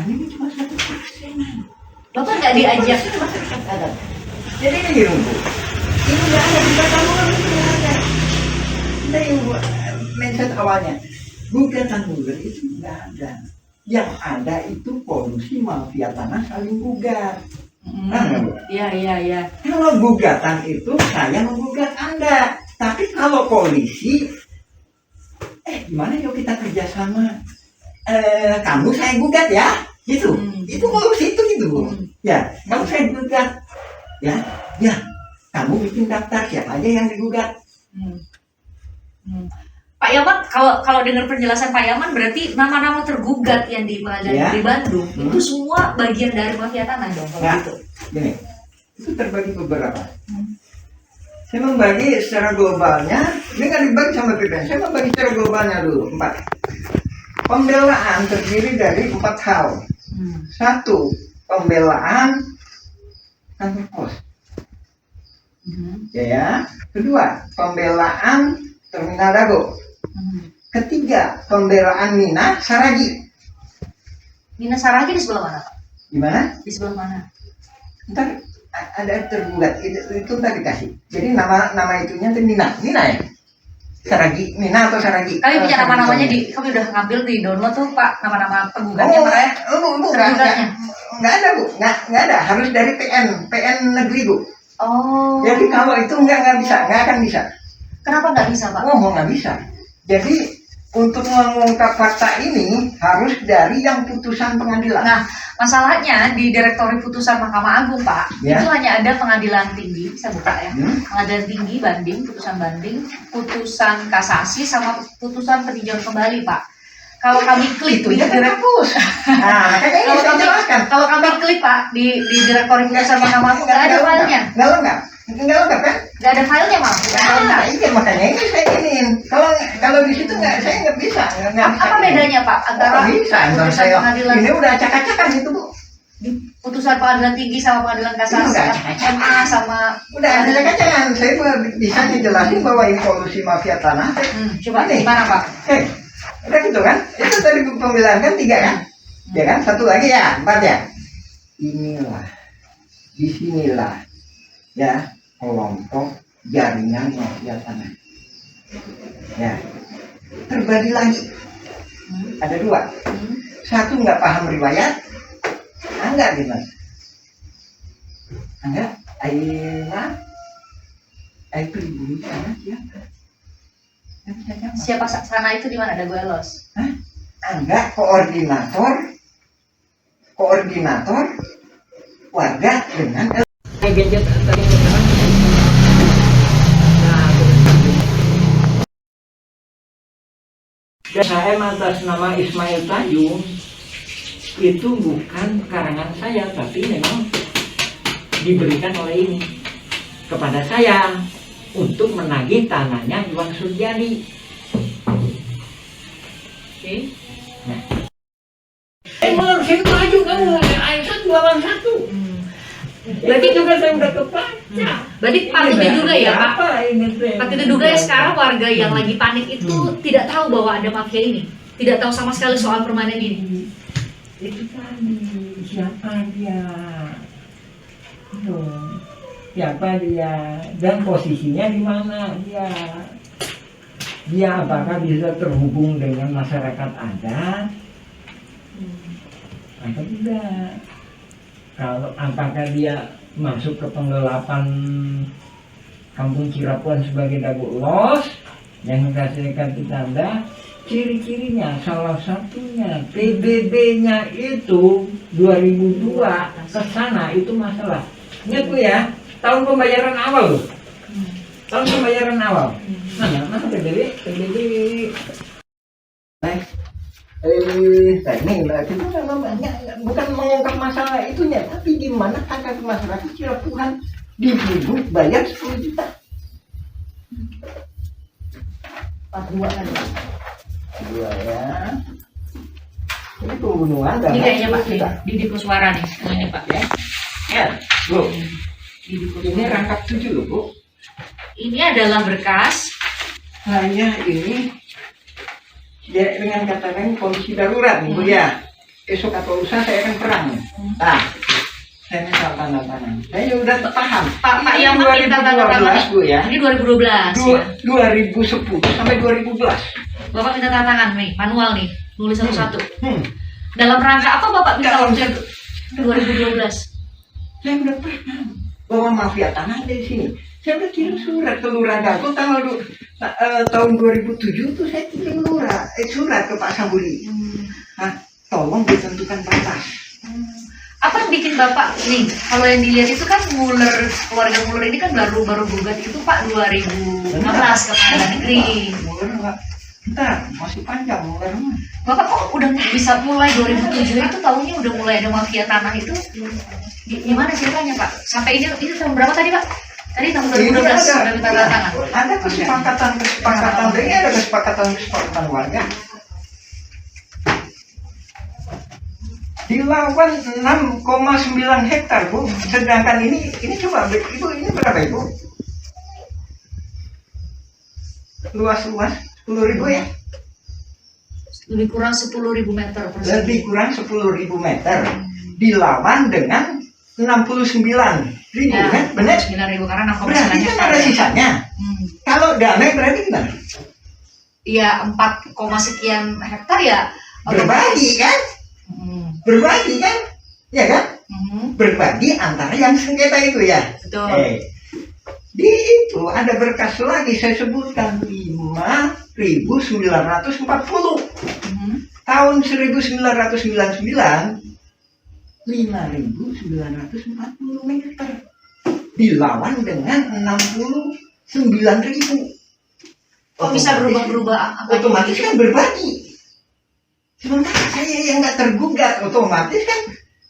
Ini cuma 1%. Bapak nggak diajak. Jadi ini Bu. Ini nggak ada gugatan Muller, ini nggak ada. Dari mindset awalnya, gugatan Muller itu nggak ada. Yang ada itu polusi mafia tanah saling gugat. Iya. Kalau gugatan itu saya menggugat Anda, tapi kalau polisi, gimana yuk kita kerjasama? Kamu saya gugat ya, gitu. Itu polusi itu gitu Bu. Ya, kamu saya gugat, ya. Kamu bikin daftar siapa aja yang digugat. Pak Yaman, kalau dengar penjelasan Pak Yaman berarti nama-nama tergugat yang di Pengadilan Negeri Bandung itu semua bagian dari mafia tanah dong kalau gitu. Gini, itu terbagi beberapa. Saya membagi secara globalnya, ini kan dibagi sama PPN. Saya membagi secara globalnya dulu 4. Pembelaan terdiri dari 4 hal. 1. Pembelaan kantor pos. Ya. Kedua, pembelaan Terminal Dago. Ketiga, pembelaan Mina Saragi. Mina Saragi di sebelah mana Pak? Gimana? Di sebelah mana? Ntar ada tergugat itu ntar dikasih. Jadi nama itunya itu Mina ya. Saragi, Mina atau Saragi. Kami punya nama-namanya kami udah ngambil di download tuh Pak, nama-nama penggugatnya mereka. Bu, nggak ada Bu, nggak ada. Harus dari PN negeri Bu. Oh. Jadi kalau itu nggak bisa, nggak akan bisa. Kenapa nggak bisa Pak? Nggak bisa. Jadi untuk mengungkap fakta ini harus dari yang putusan pengadilan. Nah, masalahnya di Direktori Putusan Mahkamah Agung Pak, Ya. itu hanya ada pengadilan tinggi, saya buka ya. Pengadilan tinggi banding, putusan kasasi sama putusan peninjauan kembali Pak. Kalau kami klik itu di ya kan hapus. Nah, makanya ini saya jelaskan. kalau kami klik Pak di Direktori Putusan Mahkamah Agung nggak ada filenya. Nggak lengkap kan? Nggak ada filenya Pak. Iya, makanya ini saya ingin. Kalau di situ saya nggak bisa. Apa bedanya Pak antara bisa? putusan pengadilan Ini udah acak-acakan itu Bu. putusan pengadilan tinggi sama pengadilan kasasi, MA sama Udah acak-acakan. Saya bisa dijelasin bahwa ini polusi mafia tanah. coba Ini. gimana Pak? Udah gitu kan? Itu tadi pembelaan kan 3 kan? Ya kan? 1 lagi ya, 4 ya. Inilah, disinilah ya kelompok jaringan mafia tanah. Ya, terbagi lagi. Ada 2. 1 nggak paham riwayat, Angga gimana? Angga, pribumi sana siapa? Siapa sana itu di mana? Dago Elos. Enggak, koordinator warga dengan gadget tadi. Saya atas nama Ismail Tanjung itu bukan karangan saya, tapi memang diberikan oleh ini kepada saya untuk menagih tanahnya Iwan Surjadi. Oke. Nah. Saya maju kamu, ayat 1 lawan 1. Berarti juga saya udah kebaca. Berarti patut diduga ya Pak? Apa ini? Patut diduga ya sekarang warga yang lagi panik itu tidak tahu bahwa ada mafia ini, tidak tahu sama sekali soal permainan ini. Itu tadi siapa dia? Siapa dia dan posisinya di mana dia? Dia apakah bisa terhubung dengan masyarakat adat atau tidak? Kalau apakah dia masuk ke penggelapan Kampung Cirapuan sebagai Dago Elos yang menghasilkan tanda, ciri-cirinya salah satunya PBB-nya itu 2002 ke sana itu masalah. Ingat Bu ya, tahun pembayaran awal loh. Tahun pembayaran awal. Mana PBB? Ini kita bukan mengungkap masalah itunya, tapi gimana hak masyarakat Cirapuan dituduh bayar 10 juta. 42 kan? 2 ya. Ini pembunuhan dan Ini kayaknya Pak Didi Kuswara nih, ini Pak ya. ya, Bu. Didi Ini Kuswara. rangkap 7 loh, Bu. Ini adalah berkas. Saya ini ya, dengan kata lain kondisi darurat nih Bu ya. Esok atau lusa saya akan perang. Nah, saya minta tanda tangan. Saya udah paham. Pak yang meminta tanda tangan 2012 Bu ya. ini 2012 ya. 2010 sampai 2011. Bapak minta tanda tangan nih, manual nih, nulis satu-satu. Hmm. Dalam rangka apa Bapak minta Dalam- waktu itu? 2012. Saya udah paham bahwa mafia tanah ada di sini. Saya udah kirim surat ke Lurah Dago tahun 2007 tuh saya kirim surat ke Pak Sambuli. Nah, tolong ditentukan batas. Apa yang bikin Bapak nih? Kalau yang dilihat itu kan Muller, keluarga Muller ini kan baru gugat itu Pak 2016 ke Pengadilan Negeri. Mulai enggak? Bentar, masih panjang mulai. Bapak kok udah bisa mulai 2007 itu tahunnya udah mulai ada mafia tanah itu? Gimana ceritanya Pak? Sampai ini tahun berapa tadi Pak? Tadi tahun 2012 sudah minta tanda tangan. Ada kesepakatan ini ada kesepakatan warga. Dilawan 6,9 hektar Bu, sedangkan ini coba Ibu ini berapa Ibu? Luas 10.000 ya? Lebih kurang 10.000 meter persegi. Lebih kurang 10.000 meter. Dilawan dengan 69.000 Ya, kan? Benar? 9.000 karena 6,9 Berarti kan hektar. ada sisanya. Kalau damai berarti gimana? Iya 4, sekian hektar ya. Berbagi kan? Berbagi kan? Ya kan? Berbagi antara yang sengketa itu ya. Betul. Di itu ada berkas lagi saya sebutkan 5.940 tahun 1999 5.940 meter dilawan dengan 69.000. Kok bisa berubah-berubah? Otomatis kan berbagi. Sementara saya yang nggak tergugat, otomatis kan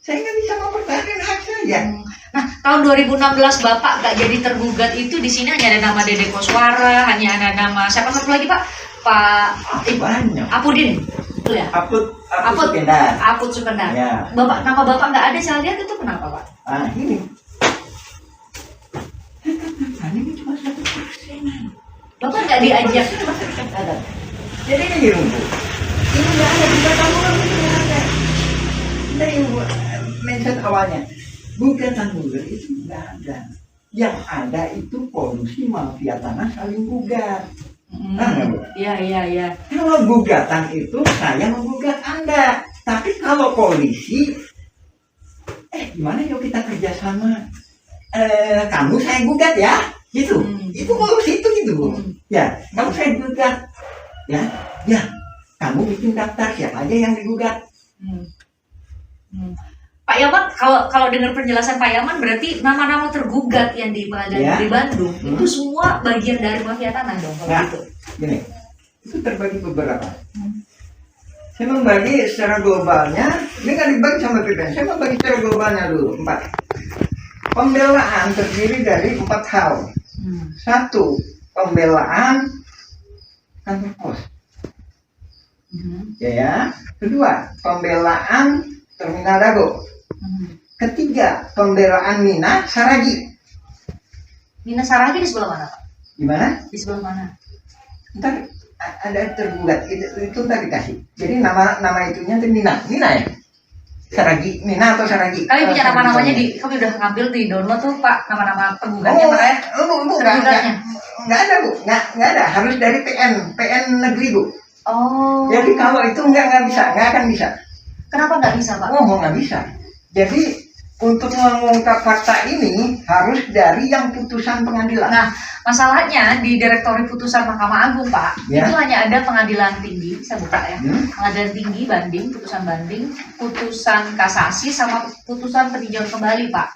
saya nggak bisa mempertahankan hak saya. Nah, tahun 2016 Bapak nggak jadi tergugat itu di sini hanya ada nama Dede Koswara, hanya ada nama siapa satu lagi Pak? Pak Banyak. Apudin, betul ya? Aput Sukendar. Aput Sukendar. Ya. Nama Bapak nggak ada, saya lihat itu kenapa Pak? Ah ini. Ini cuma 1%. Bapak nggak diajak. Ada. Jadi ini Bu. Ini nggak ada juga kamu nggak ada. Dari mention awalnya. Gugatan Muller itu nggak ada. Yang ada itu polusi mafia tanah saling gugat. Iya. Kalau gugatan itu saya menggugat Anda. Tapi kalau polisi, gimana yuk kita kerjasama? Kamu saya gugat ya. Gitu. Itu mau situ gitu Bu. Ya, kamu saya gugat. Ya, ya. Kamu bikin daftar siapa aja yang digugat. Pak Yaman, kalau dengar penjelasan Pak Yaman berarti nama-nama tergugat yang di pengadilan Ya. negeri Bandung itu semua bagian dari mafia tanah dong kalau Nah, gitu. gini, itu terbagi beberapa. Saya membagi secara globalnya, ini nggak dibagi sama PPN, saya membagi secara globalnya dulu, 4. Pembelaan terdiri dari 4 hal. 1, pembelaan kantor pos. Ya. Kedua, pembelaan terminal Dago. Ketiga, pembelaan Mina Saragi. Mina Saragi di sebelah mana Pak? Gimana? Di sebelah mana? Ntar ada tergugat itu ntar dikasih. Jadi nama itunya itu Mina ya. Saragi, Mina atau Saragi? Kami punya nama-namanya kami udah ngambil di download tuh Pak nama-nama penggugatnya makanya Bu, tergugatnya. nggak ada Bu, nggak ada. Harus dari PN negeri Bu. Oh. Jadi kalau itu nggak bisa, nggak akan bisa. Kenapa nggak bisa Pak? Oh, nggak bisa. Jadi untuk mengungkap fakta ini harus dari yang putusan pengadilan. Nah, masalahnya di Direktori Putusan Mahkamah Agung Pak, Ya. itu hanya ada pengadilan tinggi, saya buka ya. Hmm. Pengadilan tinggi banding, putusan kasasi sama putusan peninjauan kembali Pak.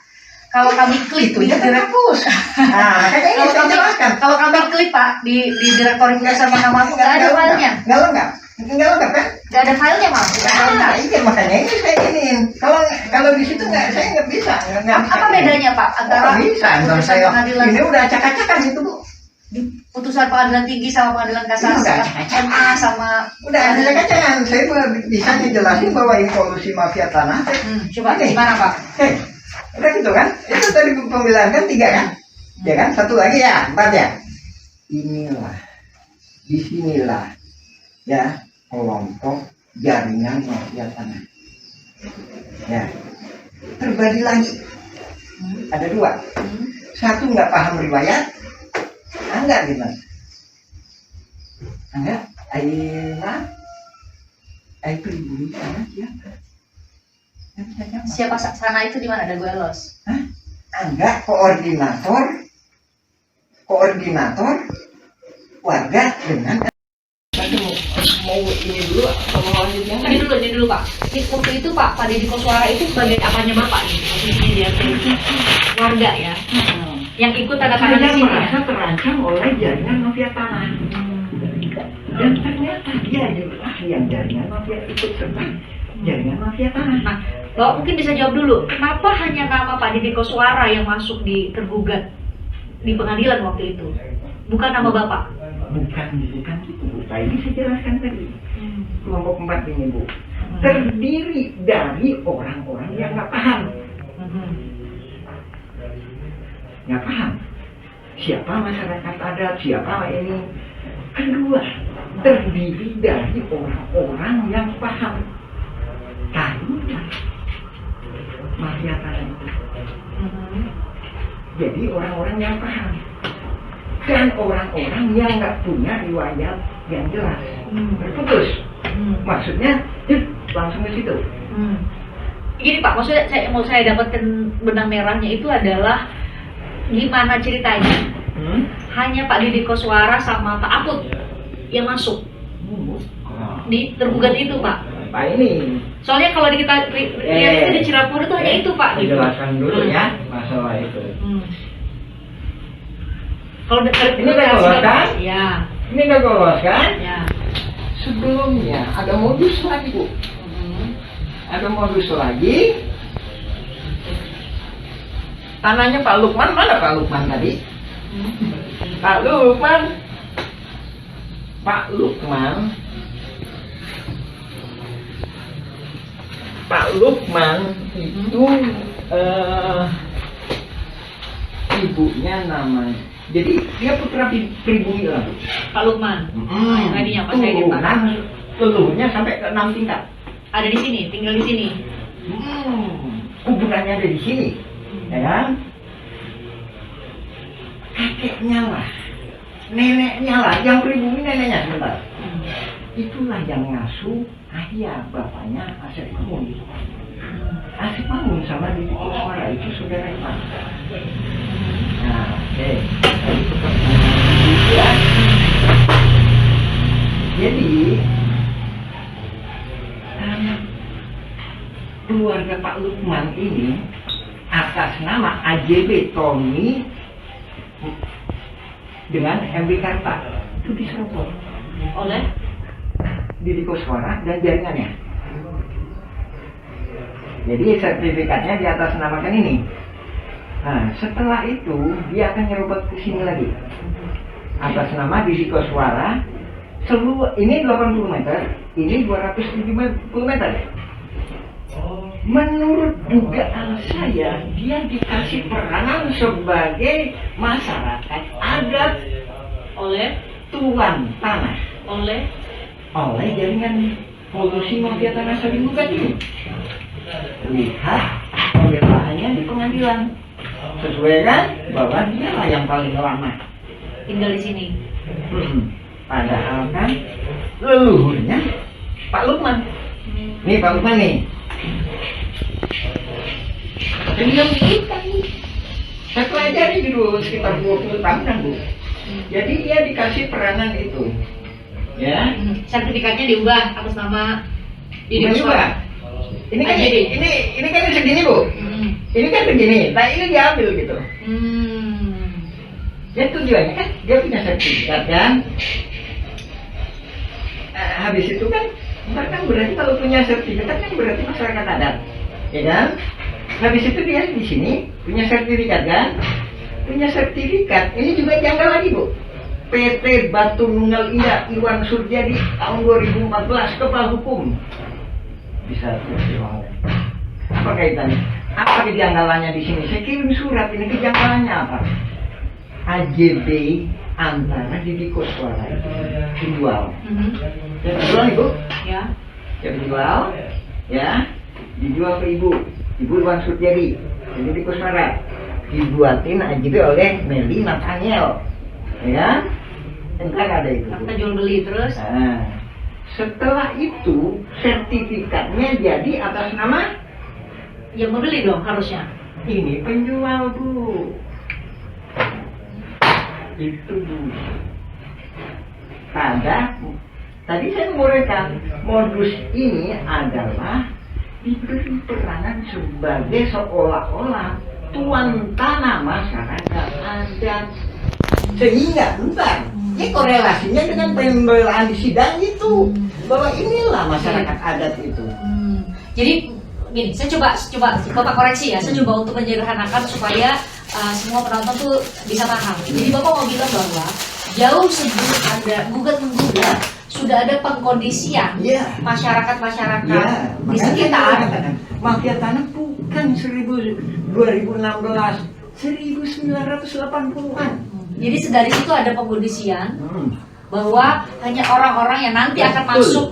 Kalau kami klik Itu di ya kan hapus. Nah, makanya ini saya jelaskan. kalau kami klik Pak di Direktori Putusan Mahkamah Agung nggak ada filenya, Nggak lengkap. Nggak lengkap kan? nggak ada filenya malah. Nah, iya makanya ini saya iniin. Kalau di situ saya nggak bisa. Nggak bisa. Apa bedanya Pak antara Nggak bisa. Nggak putusan saya. pengadilan Ini udah acak-acakan itu Bu. di putusan pengadilan tinggi sama pengadilan kasasi, Ini udah acak-acakan. MA sama Udah acak-acakan. Saya bisa ngejelasin bahwa ini kolusi mafia tanah. coba Ini. gimana Pak? Oke, udah gitu kan? Itu tadi pembelaan kan 3 kan? Ya kan? 1 lagi ya, 4 ya. Inilah, disinilah, ya kelompok jaringan mafia tanah. Ya, terbagi lagi. Ada 2. 1 nggak paham riwayat, enggak gimana? Enggak, Aina pribumi sana siapa? Yang saya jawab. Siapa sana itu di mana ada gue los? Enggak, koordinator warga dengan mau ini dulu atau mau lanjutnya? Ini dulu Pak. Waktu itu Pak Deddy Koswara itu sebagai apanya Bapak nih? Maksudnya dia warga ya, yang ikut tanda tangan di Saya sini. merasa terancam oleh jaringan mafia tanah. Dan ternyata dia adalah yang jaringan mafia ikut serta jaringan mafia tanah. Nah, Bapak mungkin bisa jawab dulu, kenapa hanya nama Pak Deddy Koswara yang masuk di tergugat di pengadilan waktu itu, bukan nama Bapak? Bukan gitu Bu. Nah, ini saya jelaskan tadi. Kelompok 4 ini Bu, terdiri dari orang-orang yang nggak paham. Nggak paham siapa masyarakat adat, siapa ini. Kedua, terdiri dari orang-orang yang paham. Tahulah mafia tanah itu. Jadi orang-orang yang paham dan orang-orang yang nggak punya riwayat yang jelas, terputus. Maksudnya langsung ke situ. Gini Pak, maksudnya mau saya dapatkan benang merahnya itu adalah gimana ceritanya? Hanya Pak Deddy Koswara sama Pak Aput yang masuk di tergugat itu Pak. Pak ini Soalnya kalau kita lihat itu di Cirapur itu hanya itu Pak. Gitu. jelaskan dulu ya masalah itu. Kalau Ini udah keluar kan? Ya. Ini udah lolos kan? Ya. Sebelumnya ada modus lagi Bu. Ada modus lagi. Tanahnya Pak Lukman, mana Pak Lukman tadi? Pak Lukman. Pak Lukman itu ibunya namanya. Jadi dia putra pribumi lah Bu. Pak Lukman. Yang tadinya Pak Saidin Pak. Leluhurnya sampai ke 6 tingkat. Ada di sini, tinggal di sini. Kuburannya ada di sini, ya kan? Kakeknya lah, neneknya lah, yang pribumi neneknya sebentar. Itulah yang ngasuh ayah bapaknya Asep Mamun. Asep Mamun sama Deddy Koswara itu saudara Pak. Nah, oke. dari pekerjaan ya. Jadi keluarga Pak Lukman ini atas nama AJB Tommy dengan MB Karta itu diserobot oleh Didi Koswara dan jaringannya. Jadi sertifikatnya di atas namakan ini. Nah, setelah itu dia akan nyerobot ke sini lagi atas nama Didi Koswara. Seluruh ini 80 meter, ini 270 meter. Menurut dugaan saya, dia dikasih peranan sebagai masyarakat adat Oleh tuan tanah oleh oleh jaringan polusi mafia tanah sering bukan ini. Lihat pembelaannya di pengadilan, sesuai kan bahwa dia lah yang paling lama. tinggal di sini. Padahal kan leluhurnya Pak Lukman. Nih Pak Lukman nih. Tinggal kita nih. Saya pelajari dulu sekitar 20 tahunan Bu. Jadi dia dikasih peranan itu. Ya. Sertifikatnya diubah atas nama Didi Bukan juga. Koswara. Ini kan AJB. ini kan segini Bu. Ini kan begini. Nah ini diambil gitu. Ya tujuannya kan dia punya sertifikat kan. Habis itu kan berarti kalau punya sertifikat kan berarti masyarakat adat, ya kan? Habis itu dia di sini punya sertifikat kan? Punya sertifikat. Ini juga janggal lagi Bu. PT Batu Nunggal Indah Iwan Surjadi tahun 2014 kepala hukum. Bisa diulang. Apa kaitannya? Apa kejanggalannya di sini? Saya kirim surat ini kejanggalannya apa? AJB antara Didi Koswara dijual. Ya dijual nih Bu. Ya. Ya dijual. Ya. Dijual ke Ibu Iwan Surjadi. Didi Koswara. Dibuatin AJB oleh Meli Nathaniel. Ya kan? Entar ada itu. Akta jual beli terus. Nah, setelah itu sertifikatnya jadi atas nama Yang membeli dong harusnya. ini penjual Bu. Itu Bu. Tadi saya menguraikan modus ini adalah diberi peranan sebagai seolah-olah tuan tanah masyarakat adat, sehingga entar ini korelasinya dengan pembelaan di sidang itu bahwa inilah masyarakat adat itu. Jadi gini, saya coba Bapak koreksi ya. Saya coba untuk menyederhanakan supaya semua penonton tuh bisa paham. Jadi Bapak mau bilang bahwa jauh sebelum ada gugat-menggugat sudah ada pengkondisian Iya. masyarakat-masyarakat Ya, di sekitar. mafia tanah bukan 2016, 1980-an. Jadi dari situ ada pengkondisian bahwa hanya orang-orang yang nanti akan Betul. masuk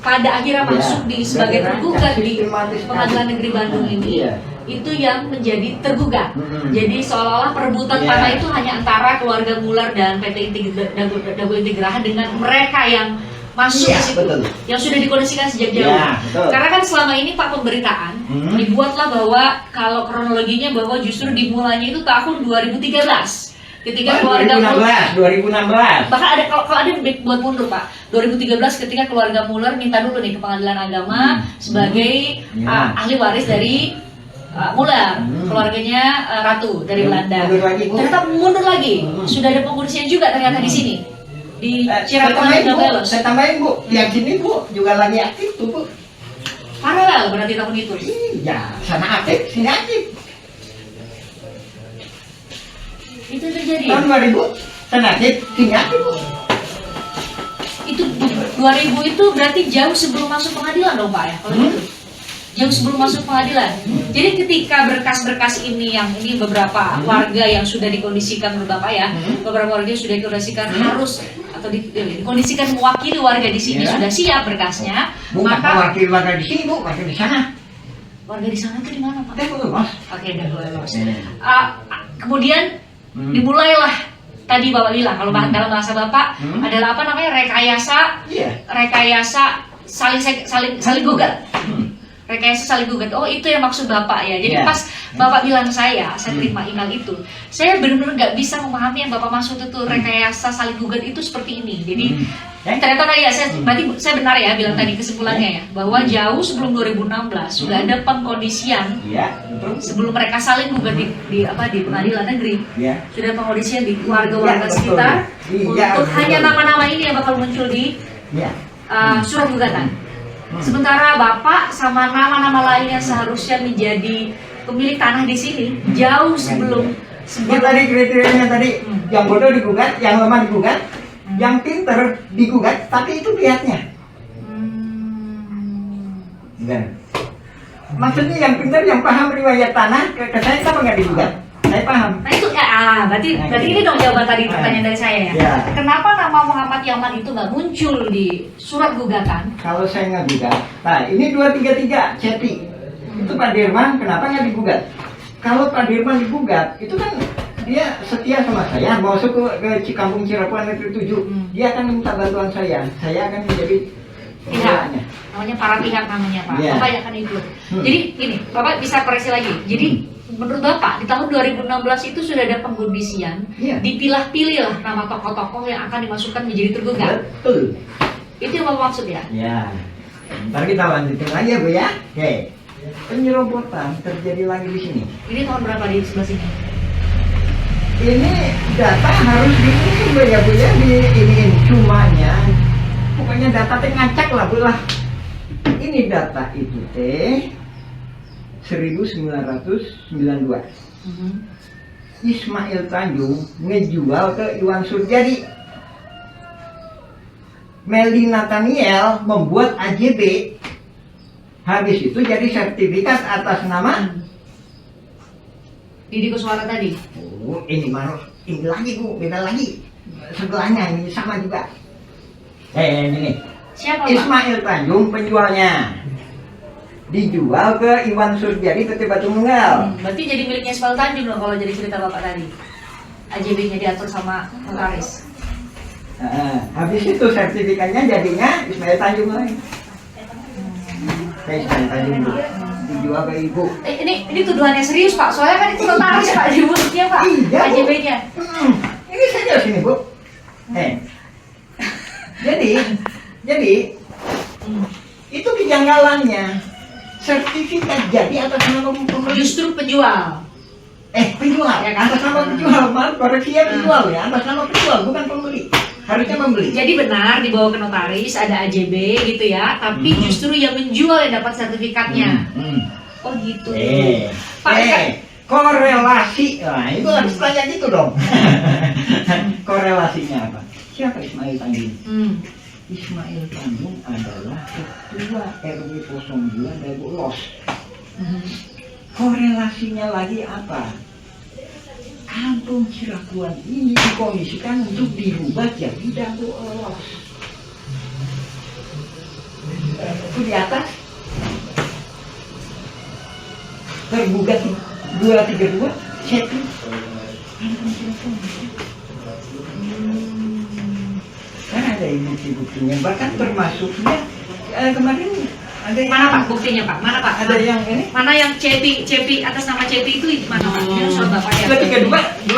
pada akhirnya Ya, masuk di sebagai berderancang tergugat di sistematis. Pengadilan Negeri Bandung ini. Iya. Itu yang menjadi tergugat. Hmm. Jadi seolah-olah perebutan Iya. tanah itu hanya antara keluarga Muller dan PT Dago Intigraha dengan mereka yang masuk Iya, ke situ, betul. yang sudah dikondisikan sejak jauh. Iya, betul. Karena kan selama ini Pak pemberitaan dibuatlah bahwa kalau kronologinya bahwa justru dimulainya itu tahun 2013 ketika keluarga Muller 2016. bahkan ada kalau ada buat mundur Pak 2013 ketika keluarga Muller minta dulu nih ke Pengadilan Agama sebagai Ya. ahli waris dari Muller, keluarganya Ratu dari Belanda. Mundur lagi, Bu. Ternyata mundur lagi. Sudah ada pengurusnya juga ternyata di sini. Di Saya Cirebon tambahin dan Bu, Gabelos. saya tambahin Bu, yang sini Bu juga lagi aktif tuh Bu. Paralel berarti tahun itu. Iya, sana aktif, sini aktif. Itu terjadi. Tahun 2000, sana aktif, sini aktif Bu. Itu 2000 itu berarti jauh sebelum masuk pengadilan dong Pak ya? Kalau gitu. Jauh sebelum masuk pengadilan. Jadi ketika berkas-berkas ini yang ini beberapa warga yang sudah dikondisikan menurut Bapak ya, beberapa warga yang sudah dikondisikan harus atau dikondisikan mewakili warga di sini Ya. sudah siap berkasnya, Bukan maka wakil warga di sini Bu, wakil di sana. warga di sana itu di mana Pak? Teh Bu, Mas. Oke, udah lolos. Ya. Kemudian dimulailah tadi Bapak bilang kalau dalam bahasa Bapak adalah apa namanya rekayasa Iya. saling gugat. rekayasa saling gugat. Oh, itu yang maksud Bapak ya. Jadi Iya. pas Bapak bilang saya terima email itu, saya benar-benar nggak bisa memahami yang Bapak maksud itu rekayasa saling gugat itu seperti ini. Jadi ternyata tadi ya, berarti saya benar ya bilang tadi kesimpulannya ya, bahwa jauh sebelum 2016 sudah ada pengkondisian Iya, betul. sebelum mereka saling gugat di pengadilan negeri. Iya. Sudah pengkondisian di warga-warga Iya, betul. sekitar Iya, untuk betul. hanya nama-nama ini yang bakal muncul di Iya. surat gugatan. Sementara Bapak sama nama-nama lain yang seharusnya menjadi pemilik tanah di sini jauh sebelum Ini tadi kriterianya tadi, yang bodoh digugat, yang lemah digugat, yang pinter digugat, tapi itu pihaknya. Enggak. Maksudnya yang pinter, yang paham riwayat tanah, ke saya kenapa nggak digugat? Saya paham. Nah itu berarti ini dong jawaban tadi pertanyaan dari saya ya. Ya. Kenapa nama Muhammad Yaman itu nggak muncul di surat gugatan? Kalau saya nggak gugat, nah ini 233 Ceti, itu Pak Dirman, kenapa nggak digugat? Kalau Pak Dirman digugat, itu kan dia setia sama saya, mau masuk ke Cikampung Cirebon Negeri 7, dia akan minta bantuan saya akan menjadi Pihak, pihaknya. namanya para pihak namanya Pak. Iya. Bapak yang akan ikut. Jadi ini, Bapak bisa koreksi lagi. Jadi menurut Bapak di tahun 2016 itu sudah ada pengkondisian, Iya. dipilah-pilih lah nama tokoh-tokoh yang akan dimasukkan menjadi tergugat. Betul. Itu yang Bapak maksud ya? Ya, ntar kita lanjutin lagi ya Bu ya. Oke, penyerobotan terjadi lagi di sini. Ini tahun berapa di sebelah sini? Ini data harus diisi Bu ya Bu ya, diiniin cumanya. Pokoknya data teh ngacak lah Bu lah. Ini data itu teh 1992. Ismail Tanjung ngejual ke Iwan Surjadi. Meli Nathaniel membuat AJB. Habis itu jadi sertifikat atas nama. Didi Kuswara tadi. Oh, ini lagi Bu, beda lagi. Sebelahnya ini sama juga. Ini. Siapa Pak? Ismail Tanjung penjualnya. Dijual ke Iwan Surjadi PT Batu Nunggal. Berarti jadi miliknya Ismail Tanjung dong kalau jadi cerita Bapak tadi. AJB-nya diatur sama notaris. Habis itu sertifikatnya jadinya Ismail Tanjung lagi. Ismail Tanjung Bu. Dijual ke Ibu. Ini tuduhannya serius Pak, soalnya kan itu notaris Pak di mulutnya Pak. Iya, Bu. AJB-nya. Ini saja sini Bu. Jadi itu kejanggalannya. Sertifikat jadi atas nama pembeli. Justru penjual. Penjual Ya kan? atas nama penjual, maaf koreksi ya, penjual ya, atas nama penjual bukan pembeli. Harusnya pembeli. Jadi benar dibawa ke notaris ada AJB gitu ya, tapi justru yang menjual yang dapat sertifikatnya. Oh gitu. Pak, Korelasi. Nah, itu harus tanya gitu dong. Korelasinya apa? Siapa Ismail Tanjung? Ismail Tanjung adalah ketua RW 02 Dago Los. Korelasinya lagi apa? Kampung Cirakuan ini dikondisikan untuk dirubah jadi Dago Los. Itu di atas tergugat 232 Ceti. Kan ada bukti-buktinya, bahkan termasuknya kemarin ada yang mana Pak buktinya Pak? Mana Pak? ada yang ini Mana yang cepi atas nama cepi itu mana Pak? Ini soal Bapak ya. 232